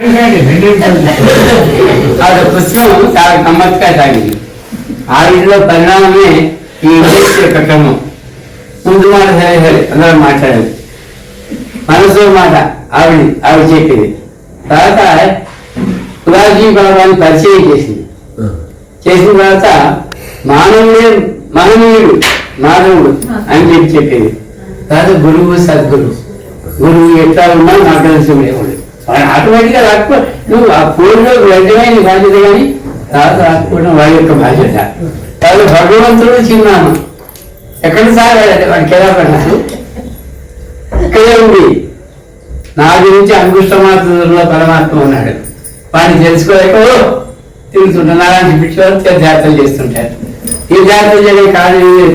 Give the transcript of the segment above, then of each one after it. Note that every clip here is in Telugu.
అది పుస్తకం చాలా గమ్మత్తుగా సాగింది. ఆ వీటిలో పరిణామమే ఈ ఇండస్ట్రీ యొక్క క్రమం. ముందు మాట సరే సరే అందరూ మాట్లాడేది, మనసు మాట ఆవిడ చెప్పేది. తర్వాత పురాజీ బాబాని పరిచయం చేసింది. చేసిన తర్వాత మానవుడు మానవుడు అని చెప్పేది. తర్వాత గురువు సద్గురు, గురువు ఎట్లా ఉన్నా నాకు తెలిసి ఉండేవాడు. ఆటోమేటిక్గా రాకపో నువ్వు ఆ పూర్లో వెంటనే నీ బాధ్యత, కానీ తర్వాత రాకపోవడం వాడి యొక్క బాధ్యత. వాళ్ళు భగవంతుడు చిన్నాను ఎక్కడ సాగాడు వాడికి ఎలా పడ్డాడు, ఇక్కడే ఉంది. నా గురించి అంగుష్టమాత్రంలో పరమాత్మ ఉన్నాడు. వాడిని తెలుసుకోలేక తిరుగుతుంటారు. అలాంటి పిచ్చివారు జాగ్రత్తలు చేస్తుంటారు. ఈ జాగ్రత్తలు చేయడం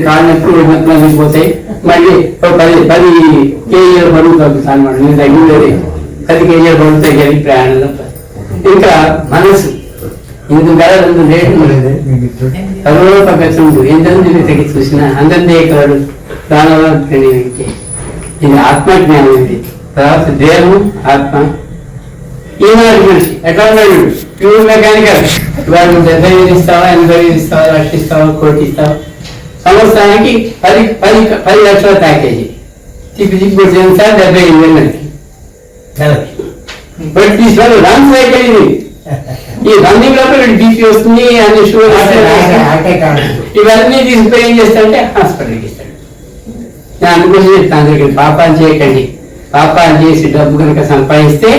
కాళ్ళనప్పుడు మగ్గిపోతాయి. మళ్ళీ 10 కేజీల బరువు తగ్గుతాను అనమాట. నేను తగ్గిపోయి 10 కేజీల బరువు తగ్గి ప్రయాణంలో. ఇంకా మనసు ఇందుకు గల 2 రేట్లు కరువులో పక్కడు ఎంతమంది తగ్గి చూసినా అందరినీ కాడు దానివల్ల ఇది ఆత్మజ్ఞానం. ఇది తర్వాత దేహం ఆత్మ. ఈనాడు మనిషి ఎట్లా ఉన్నాడు? Pure mechanical. ఇవాళ 75 ఇస్తావా, 80 ఇస్తావా, 1,00,000 ఇస్తావా, 1,00,00,000 ఇస్తావా, సంవత్సరానికి 10 లక్షల ప్యాకేజీ తిప్పి సార్ 75,000 బట్ తీసుకొని రన్ సైకిల్. ఇది ఈ రన్నింగ్ లో బీపీ వస్తుంది, అన్ని షుగర్, ఇవన్నీ తీసుకుపోయి ఏం చేస్తాడంటే హాస్పిటల్కి ఇస్తాడు. నేను అందుకోసం చెప్తాను, దగ్గర పాపాలు చేయకండి. పాపాలు చేసి డబ్బు కనుక సంపాదిస్తే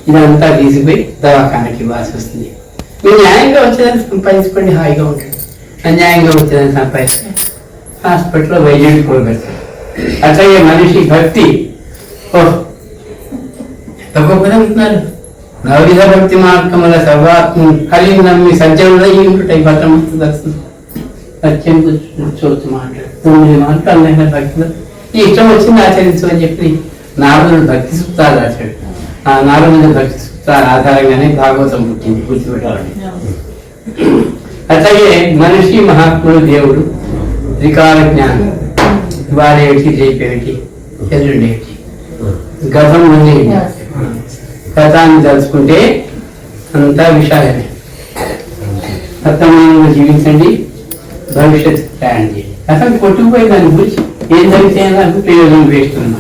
ఇదంతా తీసుకుపోయి దవాఖానకి ఇవ్వాల్సి వస్తుంది. మీరు న్యాయంగా వచ్చేదాన్ని సంపాదించుకోండి, హాయిగా ఉంటుంది. అన్యాయంగా వచ్చేదాన్ని సంపాదిస్తే హాస్పిటల్లో వైద్యుడికి పోగలుగుతాడు. అట్లాగే మనిషి భక్తి తక్కువ ఉంటున్నారు. నవవిధ భక్తి మార్గముల సర్వాత్మ కలిగి నమ్మి సజ్జనులో ఈ ఉంటాయి. పట్టం సత్యం కూర్చోవచ్చు మాట్లాడు 9 మాటలు భక్తిలో ఈ ఇష్టం వచ్చింది ఆచరించు అని చెప్పి నారదుడు భక్తి సూత్రాలు రాశాడు. ఆ నారదుడి భక్తి సూత్రాల ఆధారంగానే భాగవతం పుట్టింది, గుర్తుపెట్టాలని. అట్లాగే మనిషి మహాత్ముడు దేవుడు త్రికాల జ్ఞానం. వారేమిటి, రేపేమిటి, చంద్రుడేమిటి, గతం ఉంది. గతాన్ని తలుచుకుంటే అంతా విషయాలనే. వర్తమానంలో జీవించండి, భవిష్యత్తు ప్రయాణం చేయండి. అసలు కొట్టుకుపోయి దాని గురించి ఏం జరిగితే నాకు ప్రయోజనం వేస్తున్నా.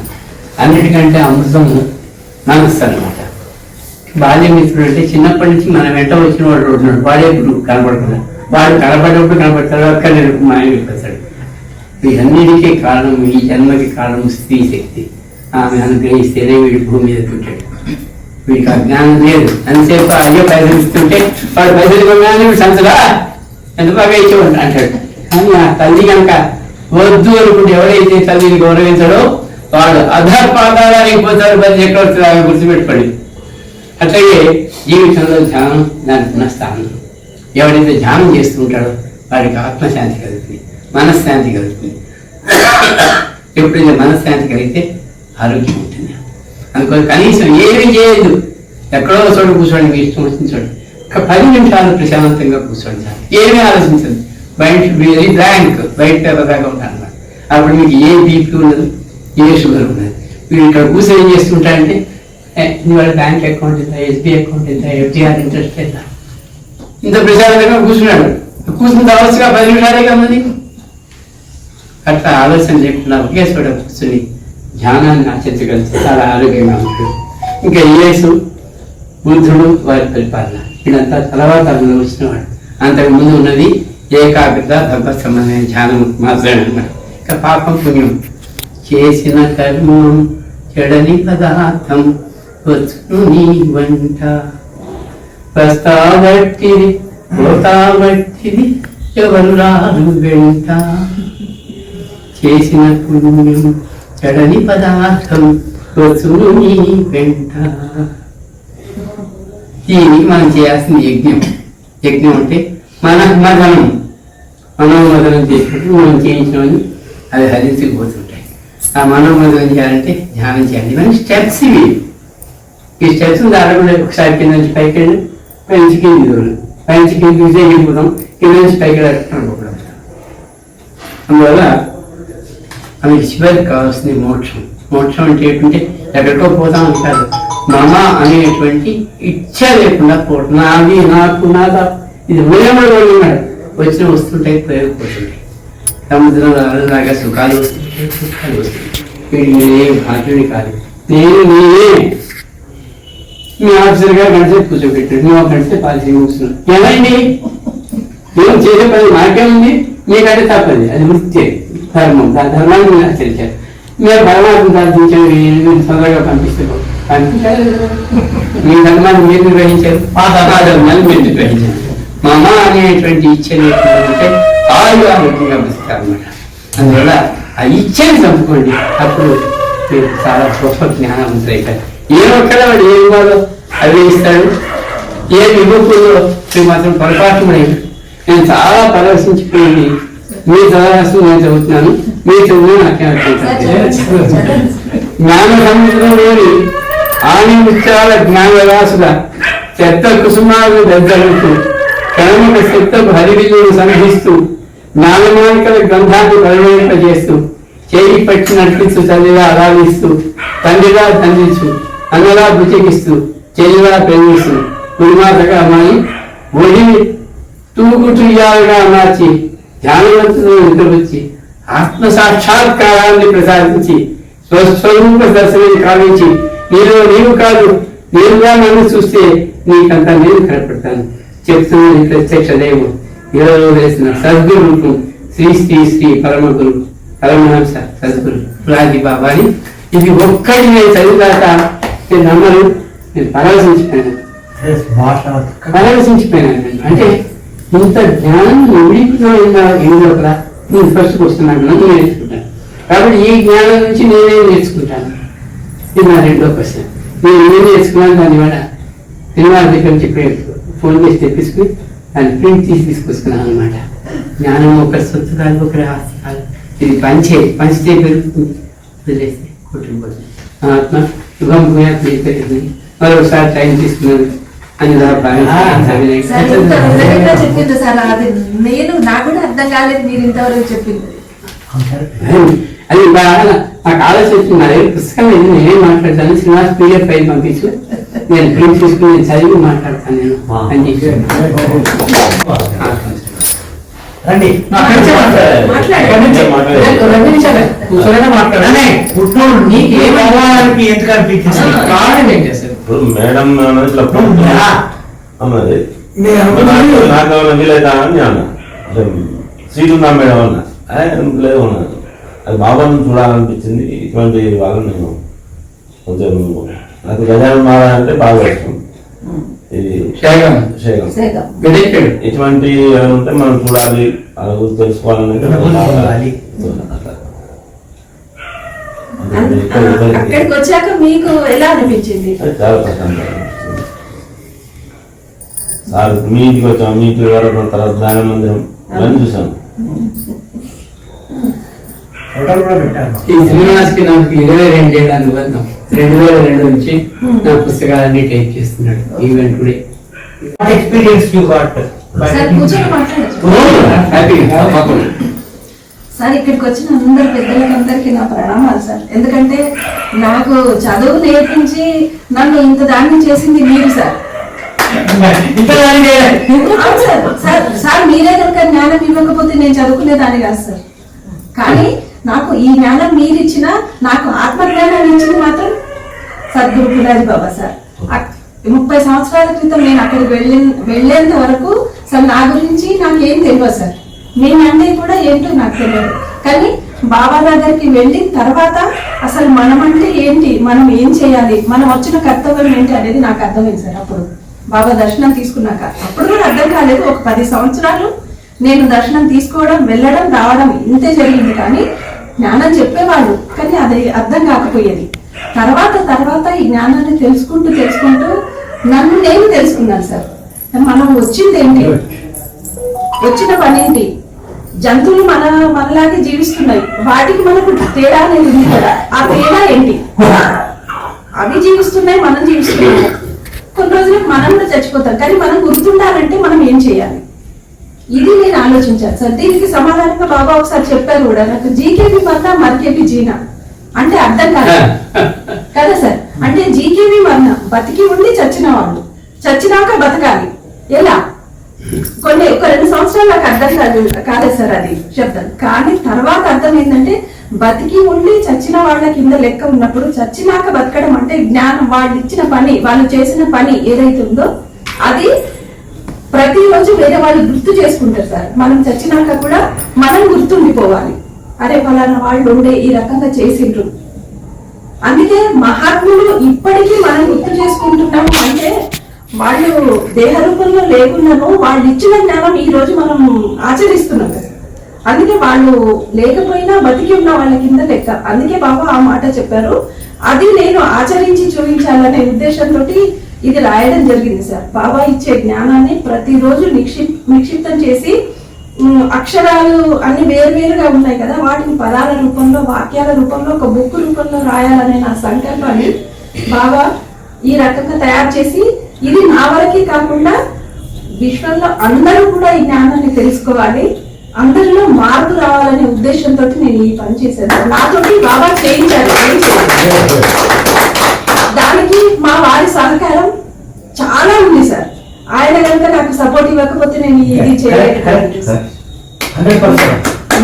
అన్నిటికంటే అమృతము మనస్సు అనమాట. బాల్యమిత్రుడు అంటే చిన్నప్పటి నుంచి మన వెంట వచ్చిన వాడు ఉన్నాడు. వాడే గురువు కనపడుతున్నాడు. వాడు కనపడేప్పుడు కనపడతాడు, అక్కడ మాయం అయిపోతాడు. వీటన్నిటికీ కారణం, ఈ జన్మకి కారణం స్త్రీ శక్తి. ఆమె అనుగ్రహిస్తేనే వీడి భూమి మీద పుట్టాడు. వీడికి అజ్ఞానం లేదు. అంతసేపు అయ్యో పైసలు ఇస్తుంటే వాడు పైసలు ఇవ్వగానే వీడు సంతగా ఎంత బాగా ఇచ్చేవాడు అంటాడు. కానీ ఆ తల్లి కనుక వద్దు అనుకుంటే ఎవరైతే తల్లిని గౌరవించడో వాడు అధపాతాళానికి పోతాడు. 10 చక్రవర్తులు ఆమె గుర్తుపెట్టుకోండి. అట్లాగే జీవితంలో ధ్యానం దానికి స్థానం. ఎవరైతే ధ్యానం చేస్తుంటాడో వాడికి ఆత్మశాంతి కలుగుతుంది, మనశ్శాంతి కలుగుతుంది. ఎప్పుడైతే మనశ్శాంతి కలిగితే ఆరోగ్యం ఉంటుంది. అందుకని కనీసం ఏమీ చేయదు, ఎక్కడో చోటు కూర్చోండి, మీ ఇష్టం వచ్చిన చోటు 10 నిమిషాలు ప్రశాంతంగా కూర్చోండి సార్. ఏమీ ఆలోచించదు. Mind should be very blank, white paper దాకా ఉంటాను అన్నమాట. అప్పుడు మీకు ఏ బీపీ ఉండదు, ఏ షుగర్ ఉండదు. వీడు ఇక్కడ కూర్చొని ఏం చేస్తుంటారంటే ఇవాళ బ్యాంక్ అకౌంట్ ఎంత, ఎస్బీ అకౌంట్ ఎంత, ఎఫ్డిఆర్ ఇంట్రెస్ట్ ఎంత, ఇంత ప్రశాంతంగా కూర్చున్నాడు. కూర్చున్న తవచ్చుగా 10 నిమిషాలే కమ్మది. అట్లా ఆలోచన లేకుండా ఒకే చోట కూర్చొని ధ్యానాన్ని ఆచరించగలిగితే చాలా ఆరోగ్యంగా ఉంటుంది. ఇంకా యేసు, బుద్ధుడు, వారి పరిపాలన వీడంతా తర్వాత అందులో వచ్చినవాడు. అంతకు ముందు ఉన్నది ఏకాగ్రత, భగవత్ సంబంధమైన ధ్యానం మాత్రమే అన్నమాట. ఇంకా పాపం పుణ్యం చేసిన కర్మం చెడని పదార్థం వచ్చును నీ వంట వస్తాబట్టిది పోతాబట్టిది ఎవరు రాదు వెంట. చేసిన పుణ్యం చెడని పదార్థం వచ్చును నీ వెంట. దీనికి మనం చేయాల్సింది యజ్ఞం. యజ్ఞం అంటే మనోమదనం చేసినప్పుడు మనం చేయించినవని అది హరించుకుపోతుంటాయి. ఆ మనోమదనం చేయాలంటే ధ్యానం చేయాలి. ఇవన్నీ స్టెప్స్. ఇవి ఈ స్టెప్స్ దాడకుండా ఒకసారి కింద నుంచి పైకి వెళ్ళి పై నుంచి కింది దూరం, పై నుంచి కింది చూసే వెళ్ళిపోతాం, కింద నుంచి పైకి అనుకోవడం. అందువల్ల మనకి చివరికి కావాల్సింది మోక్షం. మోక్షం అంటే ఏంటంటే ఎక్కడికో పోతామని కాదు, మమ అనేటువంటి ఇచ్చ లేకుండా పోవడం, నాది నాకు నాదా ఇది మూలమడు ఉన్నాడు. వచ్చిన వస్తుంటాయి, ప్రయోగపోతుంటాయి. సముద్రంలో అలాగా సుఖాలు వస్తుంటాయి, సుఖాలు వస్తుంటాయి. వీడు నేనే భాగ్యుని కాదు, నేను నేనే. మీ ఆఫీసర్ గారు గంటసేపు కూర్చోబెట్టాడు, నువ్వు ఒక గంటసేపు పాలసీ ముగిస్తున్నావు. ఏమైంది? నేను చేసే పని నాకేముంది, మీకంటే తప్పది. అది వృత్తి, ధర్మం. దాని ధర్మాన్ని ఆచరించారు. మీరు పరమాత్మ ప్రార్థించండి, తొందరగా పంపిస్తారు. పంపించారు, మీ ధర్మాన్ని మీరు నిర్వహించారు, ఆ ధర్మాన్ని మీరు నిర్వహించారు. మమ అనేటువంటి ఇచ్చని ఉంటే ఆరోగ్యంగా బతుకుతారు అన్నమాట. అందువల్ల ఆ ఇచ్చని చంపుకోండి, అప్పుడు మీరు చాలా గొప్ప జ్ఞానవంతులు అవుతారు. ఏ ఒక్కడే వాడు ఏం ఇవ్వాలో అవి ఇస్తాడు, ఏం ఇవ్వకూడదో మీరు మాత్రం పొరపాటు లేదు. నేను చాలా పరవశించిపోయింది. మీ చదవాల్సి నేను చదువుతున్నాను, మీ చదువు నాకేం జ్ఞాన సముద్రంలోని ఆని ముత్యాల జ్ఞానరాసుల చెత్త కుసుమాలు దగ్గరుతూ కణముల శక్తకు హరివిల్లును సంధిస్తూ జ్ఞానమానికల గ్రంథాన్ని పరిణయింపజేస్తూ చేయి పట్టినట్లు చదిగా ఆరాధిస్తూ తండ్రిగా తండ్రించు అన్నలా బుచికిస్తూ చెల్లిగా ప్రేమిస్తూ గురుమాతగా మాని ఒడిని తూగుటుయాలుగా మార్చి ధ్యానవంతులను నిద్రపుచ్చి ఆత్మ సాక్షాత్కారాన్ని ప్రసాదించి స్వస్వరూప దర్శనం కావించి నీలో నీవు కాదు నేనుగా నన్ను చూస్తే నీకంతా నేను కనపడతాను చెప్తున్న ప్రత్యక్ష దైవం ఇరవై వేసిన సద్గురు రూపం శ్రీ శ్రీ శ్రీ పరమగురు పరమహంస సద్గురు రాజీ బాబాని. ఇది ఒక్కటి నేను చదివాక నేను నమ్మను, నేను పరవశించిపోయాను. అంటే ఇంత జ్ఞానం ఎవరిలో ఏదో కదా నేను ఫస్ట్ వస్తున్నాను, నన్ను నేర్చుకుంటాను. కాబట్టి ఈ జ్ఞానం నుంచి నేనే నేర్చుకుంటాను. ఇది నా రెండో క్వశ్చన్. నేను ఏం నేర్చుకున్నాను దానివల్ల సినిమా దగ్గర నుంచి ఫోన్ చేసి తెప్పించుకుని దాన్ని ప్రింట్ తీసి తీసుకొచ్చుకున్నాను అనమాట. జ్ఞానం ఒకరి సొత్తు కాదు, ఒకరి ఆస్తి కాదు. ఇది పంచితే పెరుగుతుంది, వదిలేస్తే కొట్టుకుపోతుంది. ఆత్మ శుభం పోయాలి. మరొకసారి టైం తీసుకున్నాను అని చెప్పింది సార్. అది నేను నాకు కూడా అర్థం కాలేదు మీరు ఇంతవరకు చెప్పింది. అది నాకు ఆలోచన వచ్చింది. నా దగ్గర పుస్తకం ఇది, నేనేం మాట్లాడతాను, సినిమా PDF ఫైల్ పంపించు, నేను ప్రింట్ తీసుకుని నేను చదివి మాట్లాడతాను నేను అని చెప్పి. ఇప్పుడు మేడం అన్నది నాకు ఏమైనా వీలైతా అని అన్న, సీట్ ఉందా మేడం అన్న, లేదు అన్నది. అది బాబాను చూడాలనిపించింది. ఇటువంటి వాళ్ళని నేను కొంచెం నాకు గజాన మారాలంటే బాగా ఇష్టం. ఇది ఇటువంటి ఉంటే మనం చూడాలి, తెలుసుకోవాలంటే అక్కడికి వచ్చాక మీకు ఎలా అనిపించింది? చాలా ప్రశాంతంగా అనిపించింది సార్. మీ ఇంటికి వచ్చాం, మీ ఇంటికి వరకు తర్వాత జ్ఞాన మందిరం అని చూసాను. ఈ శ్రీనివాస్కి నాకు 22 ఏళ్ళ అనుబంధం. 2002 నుంచి నా పుస్తకాలన్నీ టైప్ చేస్తున్నాడు. Even today experience you got. Sir ఇక్కడికి వచ్చిన అందరు పెద్దలందరికీ నా ప్రణామాలు సార్. ఎందుకంటే నాకు చదువు నేర్పించి నన్ను ఇంత దాన్ని చేసింది మీరు సార్. సార్ మీరే కనుక జ్ఞానం ఇవ్వకపోతే నేను చదువుకునేదాన్ని కాదు సార్. కానీ నాకు ఈ జ్ఞానం మీరు ఇచ్చిన, నాకు ఆత్మజ్ఞానం ఇచ్చింది మాత్రం సద్గురు పురాజీ బాబా సార్. 30 సంవత్సరాల క్రితం నేను అక్కడికి వెళ్ళేంత వరకు అసలు నా గురించి నాకేం తెలియదు సార్. నేనంటే కూడా ఏంటో నాకు తెలియదు. కానీ బాబా దగ్గరికి వెళ్ళిన తర్వాత అసలు మనం అంటే ఏంటి, మనం ఏం చేయాలి, మనం వచ్చిన కర్తవ్యం ఏంటి అనేది నాకు అర్థమైంది సార్. అప్పుడు బాబా దర్శనం తీసుకున్నాక అప్పుడు కూడా అర్థం కాలేదు. ఒక 10 సంవత్సరాలు నేను దర్శనం తీసుకోవడం, వెళ్ళడం, రావడం ఇంతే జరిగింది. కానీ జ్ఞానం చెప్పేవాళ్ళు, కానీ అది అర్థం కాకపోయేది. తర్వాత ఈ జ్ఞానాన్ని తెలుసుకుంటూ నన్ను నేను తెలుసుకున్నాను సార్. మనం వచ్చింది ఏంటి, వచ్చిన పని ఏంటి, జంతువులు మనలాగే జీవిస్తున్నాయి, వాటికి మనకు తేడా అనేది ఉంది కదా. ఆ తేడా ఏంటి, అవి జీవిస్తున్నాయి, మనం జీవిస్తున్నాం. కొన్ని రోజులకు మనం కూడా చచ్చిపోతాం. కానీ మనం గుర్తుండాలంటే మనం ఏం చేయాలి, ఇది నేను ఆలోచించాను సార్. దీనికి సమాధానంగా బాబా ఒకసారి చెప్పారు కూడా, నాకు జీకేబీ మరణ మరికేబీ జీనా అంటే అర్థం కాదు కదా సార్. అంటే జీకేబీ మరణ బతికి ఉండి చచ్చిన వాళ్ళు, చచ్చినాక బతకాలి. ఎలా ఒక 2 సంవత్సరాలు నాకు అర్థం కాలేదు సార్ అది శబ్దం. కానీ తర్వాత అర్థం ఏంటంటే బతికి ఉండి చచ్చిన వాళ్ళ కింద లెక్క ఉన్నప్పుడు చచ్చినాక బతకడం అంటే జ్ఞానం. వాళ్ళు ఇచ్చిన పని, వాళ్ళు చేసిన పని ఏదైతే ఉందో అది ప్రతిరోజు వేరే వాళ్ళు గుర్తు చేసుకుంటారు సార్. మనం చచ్చినాక కూడా మనం గుర్తుండిపోవాలి, అరే ఫలానా వాళ్ళు ఉండే ఈ రకంగా చేసిండ్రు. అందుకే మహాత్ములు ఇప్పటికీ మనం గుర్తు చేసుకుంటున్నాము అంటే వాళ్ళు దేహ రూపంలో లేకున్నాను, వాళ్ళు ఇచ్చిన జ్ఞానం ఈ రోజు మనం ఆచరిస్తున్నాం. అందుకే వాళ్ళు లేకపోయినా బతికి ఉన్న వాళ్ళ కింద లెక్క. అందుకే బాబా ఆ మాట చెప్పారు. అది నేను ఆచరించి చూపించాలనే ఉద్దేశంతో ఇది రాయడం జరిగింది సార్. బాబా ఇచ్చే జ్ఞానాన్ని ప్రతిరోజు నిక్షిప్తం చేసి అక్షరాలు అన్ని వేరువేరుగా ఉన్నాయి కదా, వాటిని పదాల రూపంలో, వాక్యాల రూపంలో, ఒక బుక్ రూపంలో రాయాలనే నా సంకల్పాన్ని బాబా ఈ రకంగా తయారు చేసి, ఇది నా వరకే కాకుండా విశ్వంలో అందరూ కూడా ఈ జ్ఞానాన్ని తెలుసుకోవాలి, అందరిలో మార్పు రావాలనే ఉద్దేశంతో నేను ఈ పని చేశాను. నాతోటి బాబా చేయించారు. దానికి మా వారి సహకారం చాలా ఉంది సార్. ఆయన కనుక నాకు సపోర్ట్ ఇవ్వకపోతే నేను ఇది చేయలేదు.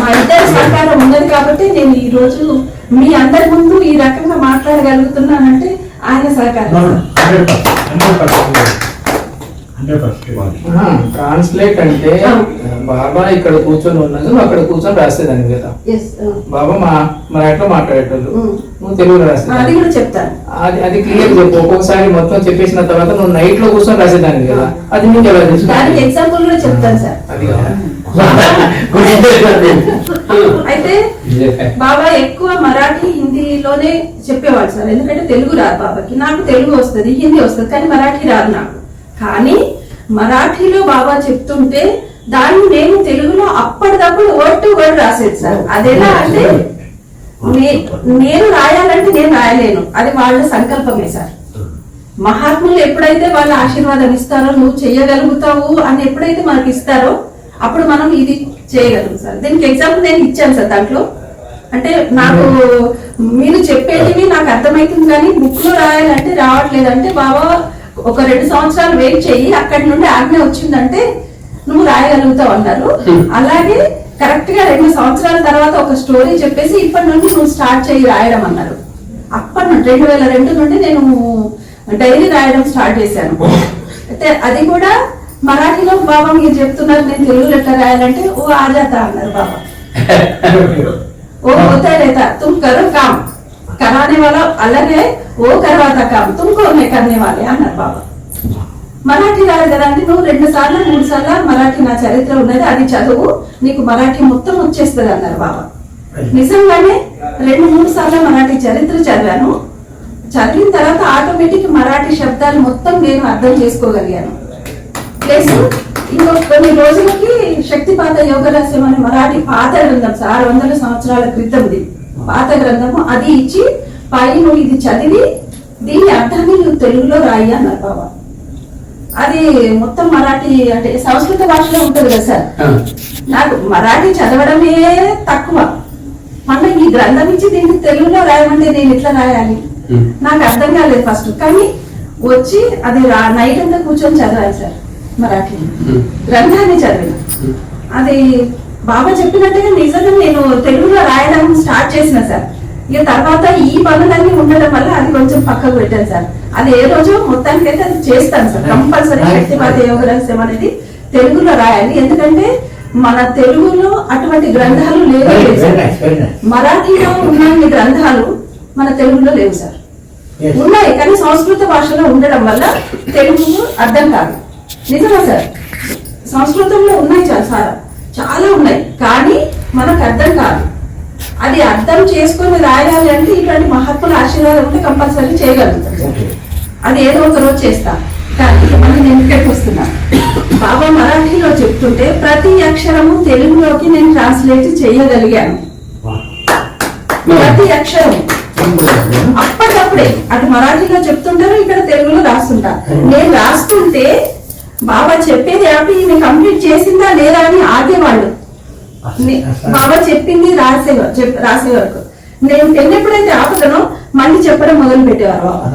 మా ఇద్దరి సహకారం ఉన్నది కాబట్టి నేను ఈ రోజు మీ అందరి ముందు ఈ రకంగా మాట్లాడగలుగుతున్నానంటే ఆయన సహకారం. ట్రాన్స్లేట్ అంటే బాబా ఇక్కడ కూర్చొని ఉన్నది, నువ్వు అక్కడ కూర్చొని రాసేదాన్ని కదా. బాబా మరాఠీలో మాట్లాడేటోళ్ళు, నువ్వు తెలుగులో రాసేది. అది కూడా చెప్తాను. అది క్లియర్ చెప్పు. ఒక్కొక్కసారి మొత్తం చెప్పేసిన తర్వాత నువ్వు నైట్ లో కూర్చొని రాసేదాన్ని కదా, అది నీకు ఎలా తెలుసు? దానికి ఎగ్జాంపుల్ కూడా చెప్తాను సార్. అది అయితే బాబా ఎక్కువ మరాఠీ హిందీలోనే చెప్పేవాడు సార్. ఎందుకంటే తెలుగు రాదు బాబాకి. నాకు తెలుగు వస్తుంది, హిందీ వస్తుంది, కానీ మరాఠీ రాదు నాకు. కానీ మరాఠీలో బాబా చెప్తుంటే దాన్ని నేను తెలుగులో అప్పటిదప్పుడు వర్డ్ టు వర్డ్ రాసేది సార్. అదెలా అంటే నేను రాయాలంటే నేను రాయలేను, అది వాళ్ళ సంకల్పమే సార్. మహాత్ములు ఎప్పుడైతే వాళ్ళ ఆశీర్వాదం ఇస్తారో, నువ్వు చెయ్యగలుగుతావు అని ఎప్పుడైతే మనకి ఇస్తారో అప్పుడు మనం ఇది చేయగలం సార్. దీనికి ఎగ్జాంపుల్ నేను ఇచ్చాను సార్. దాంట్లో అంటే నాకు మీరు చెప్పేటివి నాకు అర్థమవుతుంది, కానీ బుక్ లో రాయాలంటే రావట్లేదు. అంటే బాబా ఒక 2 సంవత్సరాలు వెయిట్ చెయ్యి, అక్కడి నుండి ఆజ్ఞ వచ్చిందంటే నువ్వు రాయగలుగుతావు అన్నారు. అలాగే కరెక్ట్ గా 2 సంవత్సరాల తర్వాత ఒక స్టోరీ చెప్పేసి ఇప్పటి నుండి నువ్వు స్టార్ట్ చేయి రాయడం అన్నారు. అప్పటి నుండి 2002 నుండి నేను డైరీ రాయడం స్టార్ట్ చేశాను. అయితే అది కూడా మరాఠీలో బాబా మీరు చెప్తున్నారు, నేను తెలుగులో ఎట్లా రాయాలంటే ఓ ఆజాతా అన్నారు బాబా. ఓ होता रहता तुम करो काम कराने वाला अलग है, वो करवाता काम तुमको मैं करने वाले అన్నారు బాబా. మరాఠీ రాదు కదా అంటే నువ్వు 2 సార్లు 3 సార్లు మరాఠీ నా చరిత్ర ఉన్నది, అది చదువు, నీకు మరాఠీ మొత్తం వచ్చేస్తుంది అన్నారు బాబా. నిజంగానే 2-3 సార్లు మరాఠీ చరిత్ర చదివాను. చదివిన తర్వాత ఆటోమేటిక్ మరాఠీ శబ్దాలు మొత్తం నేను అర్థం చేసుకోగలిగాను. ప్లస్ ఇంకో కొన్ని రోజులకి శక్తిపాత యోగ రహస్యం అనే మరాఠీ పాత గ్రంథం 600 సంవత్సరాల క్రితంది పాత గ్రంథము, అది ఇచ్చి పై నువ్వు ఇది చదివి దీని అర్థాన్ని నువ్వు తెలుగులో రాయి అన్నారు బాబా. అది మొత్తం మరాఠీ అంటే సంస్కృత భాషలో ఉంటుంది కదా సార్. నాకు మరాఠీ చదవడమే తక్కువ, మళ్ళీ ఈ గ్రంథం ఇచ్చి దీన్ని తెలుగులో రాయమంటే నేను ఎట్లా రాయాలి నాకు అర్థం కాలేదు ఫస్ట్. కానీ వచ్చి అది నైట్ అంతా కూర్చొని చదవాలి సార్. మరాఠీ గ్రంథాన్ని చదివిన అది బాబా చెప్పినట్టుగా నిజంగా నేను తెలుగులో రాయడం స్టార్ట్ చేసిన సార్. ఇక తర్వాత ఈ పనులన్నీ ఉండడం వల్ల అది కొంచెం పక్కకు పెట్టాను సార్. అది ఏ రోజు మొత్తానికి అయితే అది చేస్తాను సార్. కంపల్సరీ శక్తిపాత యోగ రహస్యం అనేది తెలుగులో రాయాలి. ఎందుకంటే మన తెలుగులో అటువంటి గ్రంథాలు లేవు సార్. మరాఠీలో ఉన్న గ్రంథాలు మన తెలుగులో లేవు సార్. ఉన్నాయి కానీ సంస్కృత భాషలో ఉండడం వల్ల తెలుగు అర్థం కాదు. నిజమా సార్? సంస్కృతంలో ఉన్నాయి చాలా ఉన్నాయి, కానీ మనకు అర్థం కాదు. అది అర్థం చేసుకొని రాయాలి అంటే ఇట్లాంటి మహాత్ముల ఆశీర్వాదం ఉంటే కంపల్సరీ చేయగలుగుతాం. అది ఏదో ఒక రోజు చేస్తా. కానీ మళ్ళీ నేను ఇక్కడికి వస్తున్నా. బాబా మరాఠీలో చెప్తుంటే ప్రతి అక్షరము తెలుగులోకి నేను ట్రాన్స్లేట్ చేయగలిగాను. ప్రతి అక్షరం అప్పటికప్పుడే అటు మరాఠీలో చెప్తుంటారు, ఇక్కడ తెలుగులో రాస్తుంటారు. నేను రాస్తుంటే బాబా చెప్పేది ఆపి ఈమె కంప్లీట్ చేసిందా లేదా అని ఆగేవాళ్ళు. బాబా చెప్పింది రాసే వరకు నేను పెన్ ఎప్పుడైతే ఆపుతానో మళ్ళీ చెప్పడం మొదలు పెట్టేవారు బాబా.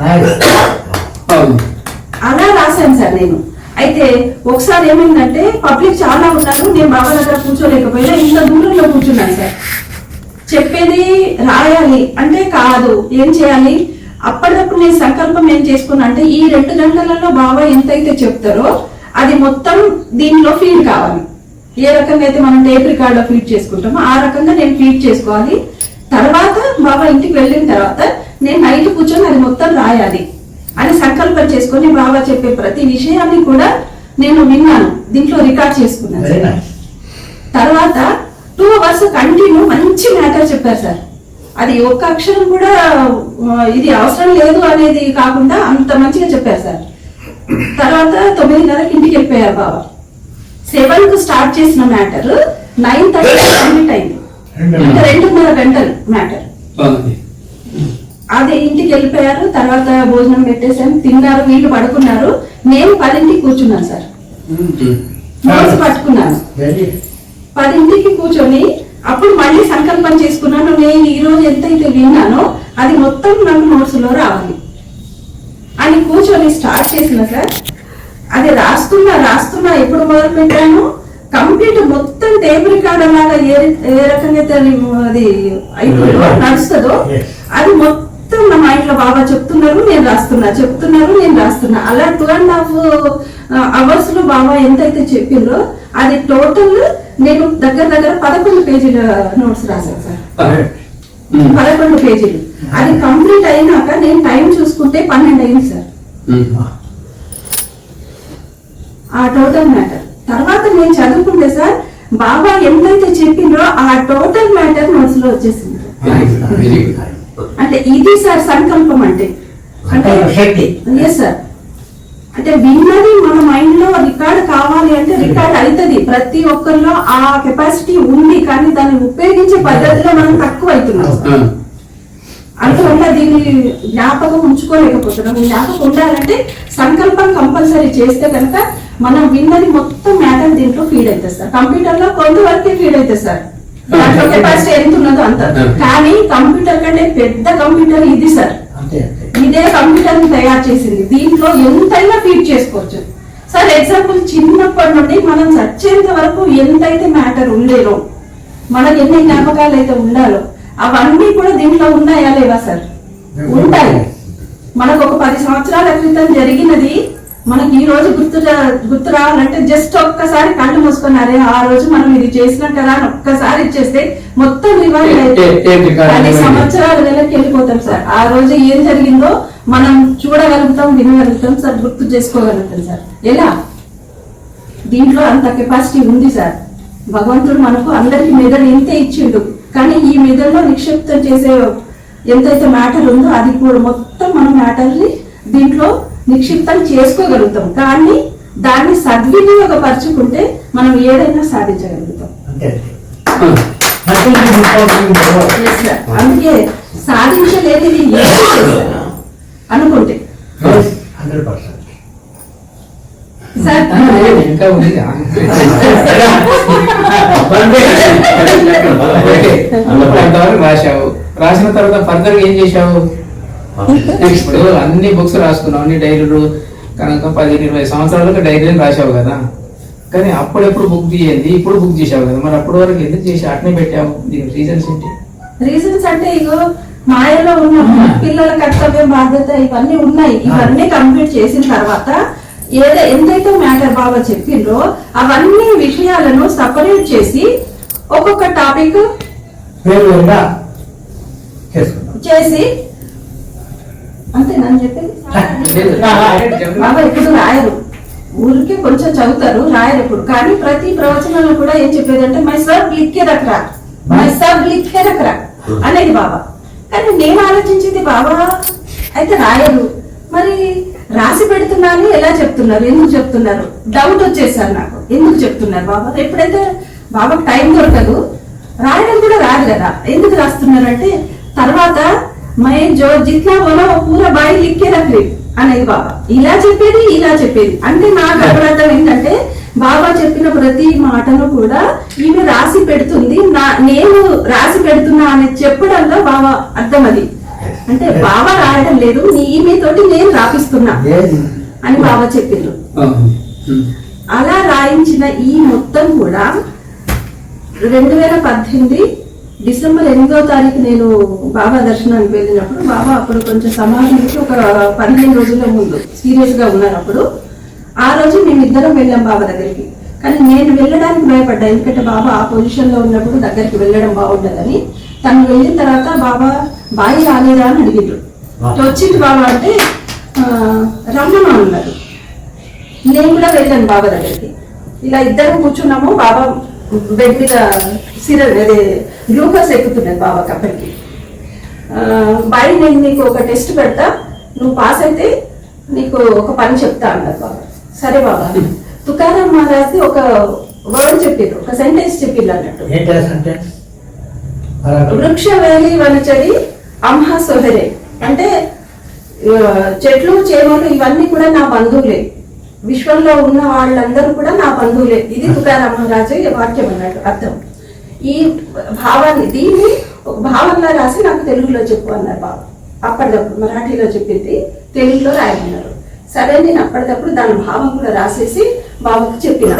అలా రాశాను సార్ నేను. అయితే ఒకసారి ఏమైందంటే పబ్లిక్ చాలా ఉన్నారు, నేను బాబా దగ్గర కూర్చోలేకపోయినా ఇంత దూరంలో కూర్చున్నాను సార్. చెప్పేది రాయాలి అంటే కాదు, ఏం చేయాలి, అప్పటికప్పుడు నేను సంకల్పం ఏం చేసుకున్నా అంటే ఈ 2 గంటలలో బాబా ఎంతైతే చెప్తారో అది మొత్తం దీనిలో ఫీడ్ కావాలి. ఏ రకంగా అయితే మనం టేప్ రికార్డ్ లో ఫీడ్ చేసుకుంటామో ఆ రకంగా నేను ఫీడ్ చేసుకోవాలి. తర్వాత బాబా ఇంటికి వెళ్ళిన తర్వాత నేను నైట్ కూర్చొని అది మొత్తం రాయాలి అని సంకల్పం చేసుకొని బాబా చెప్పే ప్రతి విషయాన్ని కూడా నేను విన్నాను, దీంట్లో రికార్డ్ చేసుకున్నాను. తర్వాత 2 hours కంటిన్యూ మంచి మ్యాటర్ చెప్పారు సార్. అది ఒక్క అక్షరం కూడా ఇది అవసరం లేదు అనేది కాకుండా అంత మంచిగా చెప్పారు సార్. తర్వాత 9:30కి ఇంటికి వెళ్ళిపోయారు బాబా. 7కు స్టార్ట్ చేసిన మ్యాటర్ 9:30 కంప్లీట్ అయింది. ఇంకా 2.5 గంటలు మ్యాటర్. అది ఇంటికి వెళ్ళిపోయారు. తర్వాత భోజనం పెట్టేసాం, తిన్నారు, వీళ్ళు పడుకున్నారు. నేను 10కి కూర్చున్నాను సార్, నోట్స్ పట్టుకున్నాను. 10కి కూర్చొని అప్పుడు మళ్ళీ సంకల్పం చేసుకున్నాను, నేను ఈ రోజు ఎంతైతే విన్నానో అది మొత్తం నాకు నోట్స్ లో రావాలి అని కూర్చొని స్టార్ట్ చేసిన సార్. అది రాస్తున్నా ఎప్పుడు మొదలు పెట్టాను కంప్లీట్ మొత్తం టేప్ రికార్డ్ లాగా ఏ రకంగా అది అయిపోయిందో నడుస్తుందో అది మొత్తం నా మైండ్ లో బాబా చెప్తున్నారు, నేను రాస్తున్నా. అలా 2.5 hours లో బాబా ఎంతైతే చెప్పిండ్రో అది టోటల్ నేను దగ్గర 11 పేజీల నోట్స్ రాశాను సార్. 11 పేజీలు. అది కంప్లీట్ అయినాక నేను టైం చూసుకుంటే 12 అయింది సార్ ఆ టోటల్ మ్యాటర్. తర్వాత నేను చదువుకుంటే సార్ బాబా ఎంతైతే చెప్పిండ్రో ఆ టోటల్ మ్యాటర్ నోట్స్ లో వచ్చేసింది. అంటే ఇది సార్ సంకల్పం అంటే ఎస్ సార్. అంటే విన్నది మన మైండ్ లో రికార్డ్ కావాలి అంటే రికార్డ్ అవుతుంది. ప్రతి ఒక్కరిలో ఆ కెపాసిటీ ఉంది, కానీ దాన్ని ఉపయోగించే పద్ధతిలో మనం తక్కువ అవుతున్నాం. అందువల్ల దీన్ని జ్ఞాపకం ఉంచుకోలేకపోతున్నాం. జ్ఞాపకం ఉండాలంటే సంకల్పం కంపల్సరీ చేస్తే కనుక మనం విన్నది మొత్తం మ్యాటర్ దీంట్లో ఫీడ్ అవుతుంది సార్. కంప్యూటర్ లో కొంతవరకే ఫీడ్ అవుతుంది సార్, దాంట్లో కెపాసిటీ ఎంత ఉన్నదో అంత. కానీ కంప్యూటర్ కంటే పెద్ద కంప్యూటర్ ఇది సార్. ఇదే కంప్యూటర్ ని తయారు చేసింది, దీంట్లో ఎంతైనా ఫీడ్ చేసుకోవచ్చు సార్. ఎగ్జాంపుల్ చిన్నప్పటి నుండి మనం చచ్చేంత వరకు ఎంతైతే మ్యాటర్ ఉండేనో, మనకి ఎన్ని జ్ఞాపకాలు అయితే ఉండాలో అవన్నీ కూడా దీంట్లో ఉన్నాయా లేవా సార్? ఉంటాయి. మనకు ఒక 10 సంవత్సరాల క్రితం జరిగినది మనకి ఈ రోజు గుర్తు రావాలంటే జస్ట్ ఒక్కసారి కళ్ళు మూసుకున్నారే ఆ రోజు మనం ఇది చేసినాం కదా అని ఒక్కసారి ఇచ్చేస్తే మొత్తం రివైండ్ అయితే 10 సంవత్సరాల వెనక్కి వెళ్ళిపోతాం సార్. ఆ రోజు ఏం జరిగిందో మనం చూడగలుగుతాం, వినగలుగుతాం సార్, గుర్తు చేసుకోగలుగుతాం సార్. ఎలా? దీంట్లో అంత కెపాసిటీ ఉంది సార్. భగవంతుడు మనకు అందరికి మెదడు ఇంతే ఇచ్చిండు, కానీ ఈ మెదడులో నిక్షిప్తం చేసే ఎంతైతే మ్యాటర్ ఉందో అది కూడా మొత్తం మన మ్యాటర్ ని దీంట్లో నిక్షిప్తం చేసుకోగలుగుతాం. కానీ దాన్ని సద్వినియోగపరచుకుంటే మనం ఏదైనా సాధించగలుగుతాం. అందుకే సాధించలేనిది అనుకుంటే సార్ ఇంకా ఉంది. రాశావు, రాసిన తర్వాత ఫర్దర్ ఏం చేశావు? ఇప్పుడు అన్ని బుక్స్ రాసుకున్నావు, అన్ని డైరీలు కనుక 15-20 సంవత్సరాలకు డైరీలు రాశావు కదా. కానీ అప్పుడెప్పుడు బుక్ చేయండి, ఇప్పుడు బుక్ చేసావు కదా, మరి అప్పటి వరకు ఎందుకు చేసి అట్నే పెట్టావు? దీనికి రీజన్స్ ఏంటి? రీజన్స్ అంటే ఇగో మాయలో ఉన్న పిల్లల కర్తవ్యం, బాధ్యత ఇవన్నీ ఉన్నాయి. ఇవన్నీ కంప్లీట్ చేసిన తర్వాత ఎంతైతే మ్యాటర్ బాబా చెప్పిండ్రో అవన్నీ విషయాలను సపరేట్ చేసి ఒక్కొక్క టాపిక్ చేసి అంతే నన్ను చెప్పేది. బాబా ఎప్పుడు రాయరు, ఊరికే కొంచెం చదువుతారు, రాయరు ఎప్పుడు. కానీ ప్రతి ప్రవచనంలో కూడా ఏం చెప్పేదంటే మై సబ్ లిఖే రఖరా అనేది బాబా. కానీ నేను ఆలోచించింది బాబా అయితే రాయరు, మరి రాసి పెడుతున్నాను ఎలా చెప్తున్నారు, ఎందుకు చెప్తున్నారు? డౌట్ వచ్చేసారు నాకు, ఎందుకు చెప్తున్నారు బాబా? ఎప్పుడైతే బాబాకు టైం దొరకదు, రాయడం కూడా రాదు కదా, ఎందుకు రాస్తున్నారు అంటే తర్వాత మై జో జిత్నా బోలా పూరా బాయి లిఖే రఖే అనేది బాబా. ఇలా చెప్పేది అంటే నాకు అర్థం ఏంటంటే బాబా చెప్పిన ప్రతి మాటను కూడా ఈమె రాసి పెడుతుంది, నేను రాసి పెడుతున్నా అని చెప్పడంలో బాబా అర్థం. అది అంటే బాబా రాయడం లేదు, ఈమె తోటి నేను రాపిస్తున్నా. అని బాబా చెప్పిండ్రు. అలా రాయించిన ఈ మొత్తం కూడా 2018 డిసెంబర్ 8వ తారీఖు నేను బాబా దర్శనానికి వెళ్ళినప్పుడు, బాబా అప్పుడు కొంచెం సమాజానికి ఒక 15 రోజుల ముందు సీరియస్ గా ఉన్నారు. అప్పుడు ఆ రోజు మేమిద్దరం వెళ్ళాం బాబా దగ్గరికి. కానీ నేను వెళ్ళడానికి భయపడ్డా, ఎందుకంటే బాబా ఆ పొజిషన్ లో ఉన్నప్పుడు దగ్గరికి వెళ్ళడం బాగుండదని. తను వెళ్ళిన తర్వాత బాబా బాయి రాలేదా అని అడిగిండ్రు. వచ్చింది బాబా అంటే రమ్మను అన్నారు. నేను కూడా వెళ్ళాను బాబా దగ్గరికి. ఇలా ఇద్దరం కూర్చున్నాము. బాబా బెడ్ మీద అదే గ్లూకోజ్ ఎక్కుతున్నది బాబా కప్పటికి. బాయ్ నేను నీకు ఒక టెస్ట్ పెడతా, నువ్వు పాస్ అయితే నీకు ఒక పని చెప్తా అన్నారు బాబా. సరే బాబా. తుకారాం మహారాజ్ ఒక వర్డ్ చెప్పిండ్రు, ఒక సెంటెన్స్ చెప్పిండ్రు అన్నట్టు. వృక్ష వేలి వనచడి అంహ సోహరే అంటే చెట్లు చేమలు ఇవన్నీ కూడా నా బంధువులే, విశ్వంలో ఉన్న వాళ్ళందరూ కూడా నా బంధువులే. ఇది తుకారాం మహారాజు వాక్యం అన్నట్టు అర్థం. ఈ భావాన్ని దీన్ని ఒక భావంగా రాసి నాకు తెలుగులో చెప్పు అన్నారు బాబా. అప్పటిదప్పుడు మరాఠీలో చెప్పింది తెలుగులో రాయమన్నారు. సరే నేను అప్పటిదప్పుడు దాని భావం కూడా రాసేసి బాబాకు చెప్పిన.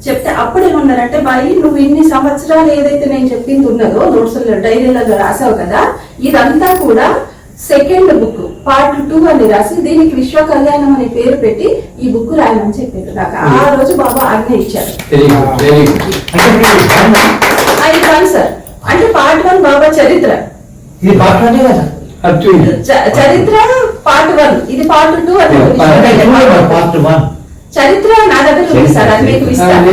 చెప్తే అప్పుడు ఏమన్నారంటే, బాయి నువ్వు ఇన్ని సంవత్సరాలు ఏదైతే నేను చెప్పింది ఉన్నదో నోట్స్ డైరీలలో రాసావు కదా, ఇదంతా కూడా సెకండ్ బుక్ పార్ట్ 2 అని రాసి దీనికి విశ్వ కళ్యాణం అనే పేరు పెట్టి ఈ బుక్ రాయమని చెప్పారు నాకు. ఆ రోజు బాబా ఆజ్ఞ ఇచ్చారు. ఇది 1 సార్, అంటే పార్ట్ 1 బాబా చరిత్ర, చరిత్ర పార్ట్ 1, ఇది పార్ట్ 2 అని చరిత్ర నా దగ్గర ఉంది సార్, అది మీకు ఇస్తాను.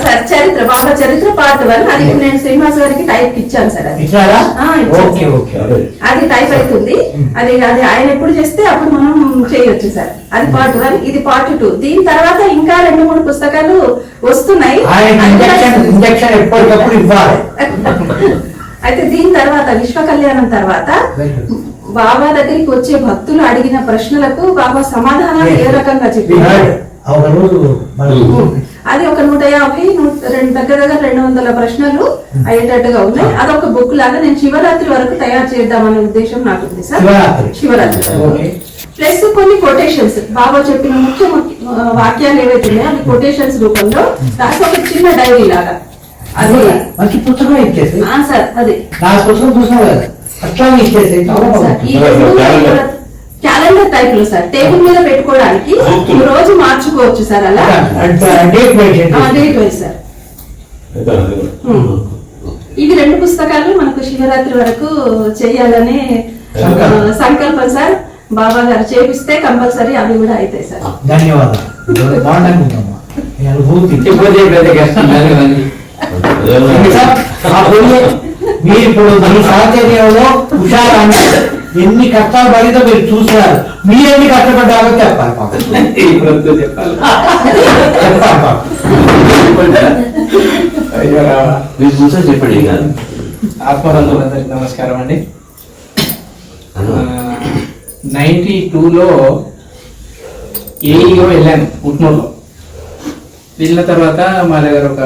సార్ చరిత్ర బాబా చరిత్ర పార్ట్ 1 అది నేను శ్రీనివాస్ గారికి టైప్ ఇచ్చాను సార్. అది టైప్ అవుతుంది. అది అది ఆయన ఎప్పుడు చేస్తే అప్పుడు మనం చేయొచ్చు సార్. అది పార్ట్ 1, ఇది పార్ట్ 2. దీని తర్వాత ఇంకా 2-3 పుస్తకాలు వస్తున్నాయి. అయితే దీని తర్వాత విశ్వ కళ్యాణం తర్వాత బాబా దగ్గరికి వచ్చే భక్తులు అడిగిన ప్రశ్నలకు బాబా సమాధానాలు ఏ రకంగా చెప్పారు. అది ఒక 150 దగ్గర 200 ప్రశ్నలు అయ్యేటట్టుగా ఉన్నాయి. అదొక బుక్ లాగా నేను శివరాత్రి వరకు తయారు చేద్దామనే ఉద్దేశం నాకు ఉంది సార్. శివరాత్రి ప్లస్ కొన్ని కొటేషన్స్, బాబా చెప్పిన ముఖ్య వాక్యాలు ఏవైతే ఉన్నాయో అవి కొటేషన్స్ రూపంలో రాసి ఒక చిన్న డైరీ లాగా. అది మంచి పుస్తకం ఇచ్చేసి సార్, అది నా పుస్తకం చూసాం కదా అట్లా ఇచ్చేసి క్యాలెండర్ టైప్ లో సార్, టేబుల్ మీద పెట్టుకోవడానికి రోజు మార్చుకోవచ్చు సార్. అలా డేట్ వైజ్ సార్. ఇవి 2 పుస్తకాలు మనకు శివరాత్రి వరకు చేయాలనే సంకల్పం సార్. బాబా గారు చేపిస్తే కంపల్సరీ అవి కూడా అవుతాయి సార్. ధన్యవాదాలు. మీరు ఇప్పుడు మీ సాహచర్యంలో హుషారాన్ని ఎన్ని కష్టాలు పడితే మీరు చూస్తున్నారు, మీరు ఎన్ని కష్టపడ్డారో చెప్పాలి. చెప్పండి. ఆత్మబంధువులందరికీ నమస్కారం అండి. 92లో ఏఈగా వెళ్ళాను పుట్నూరులో. వెళ్ళిన తర్వాత మా దగ్గర ఒక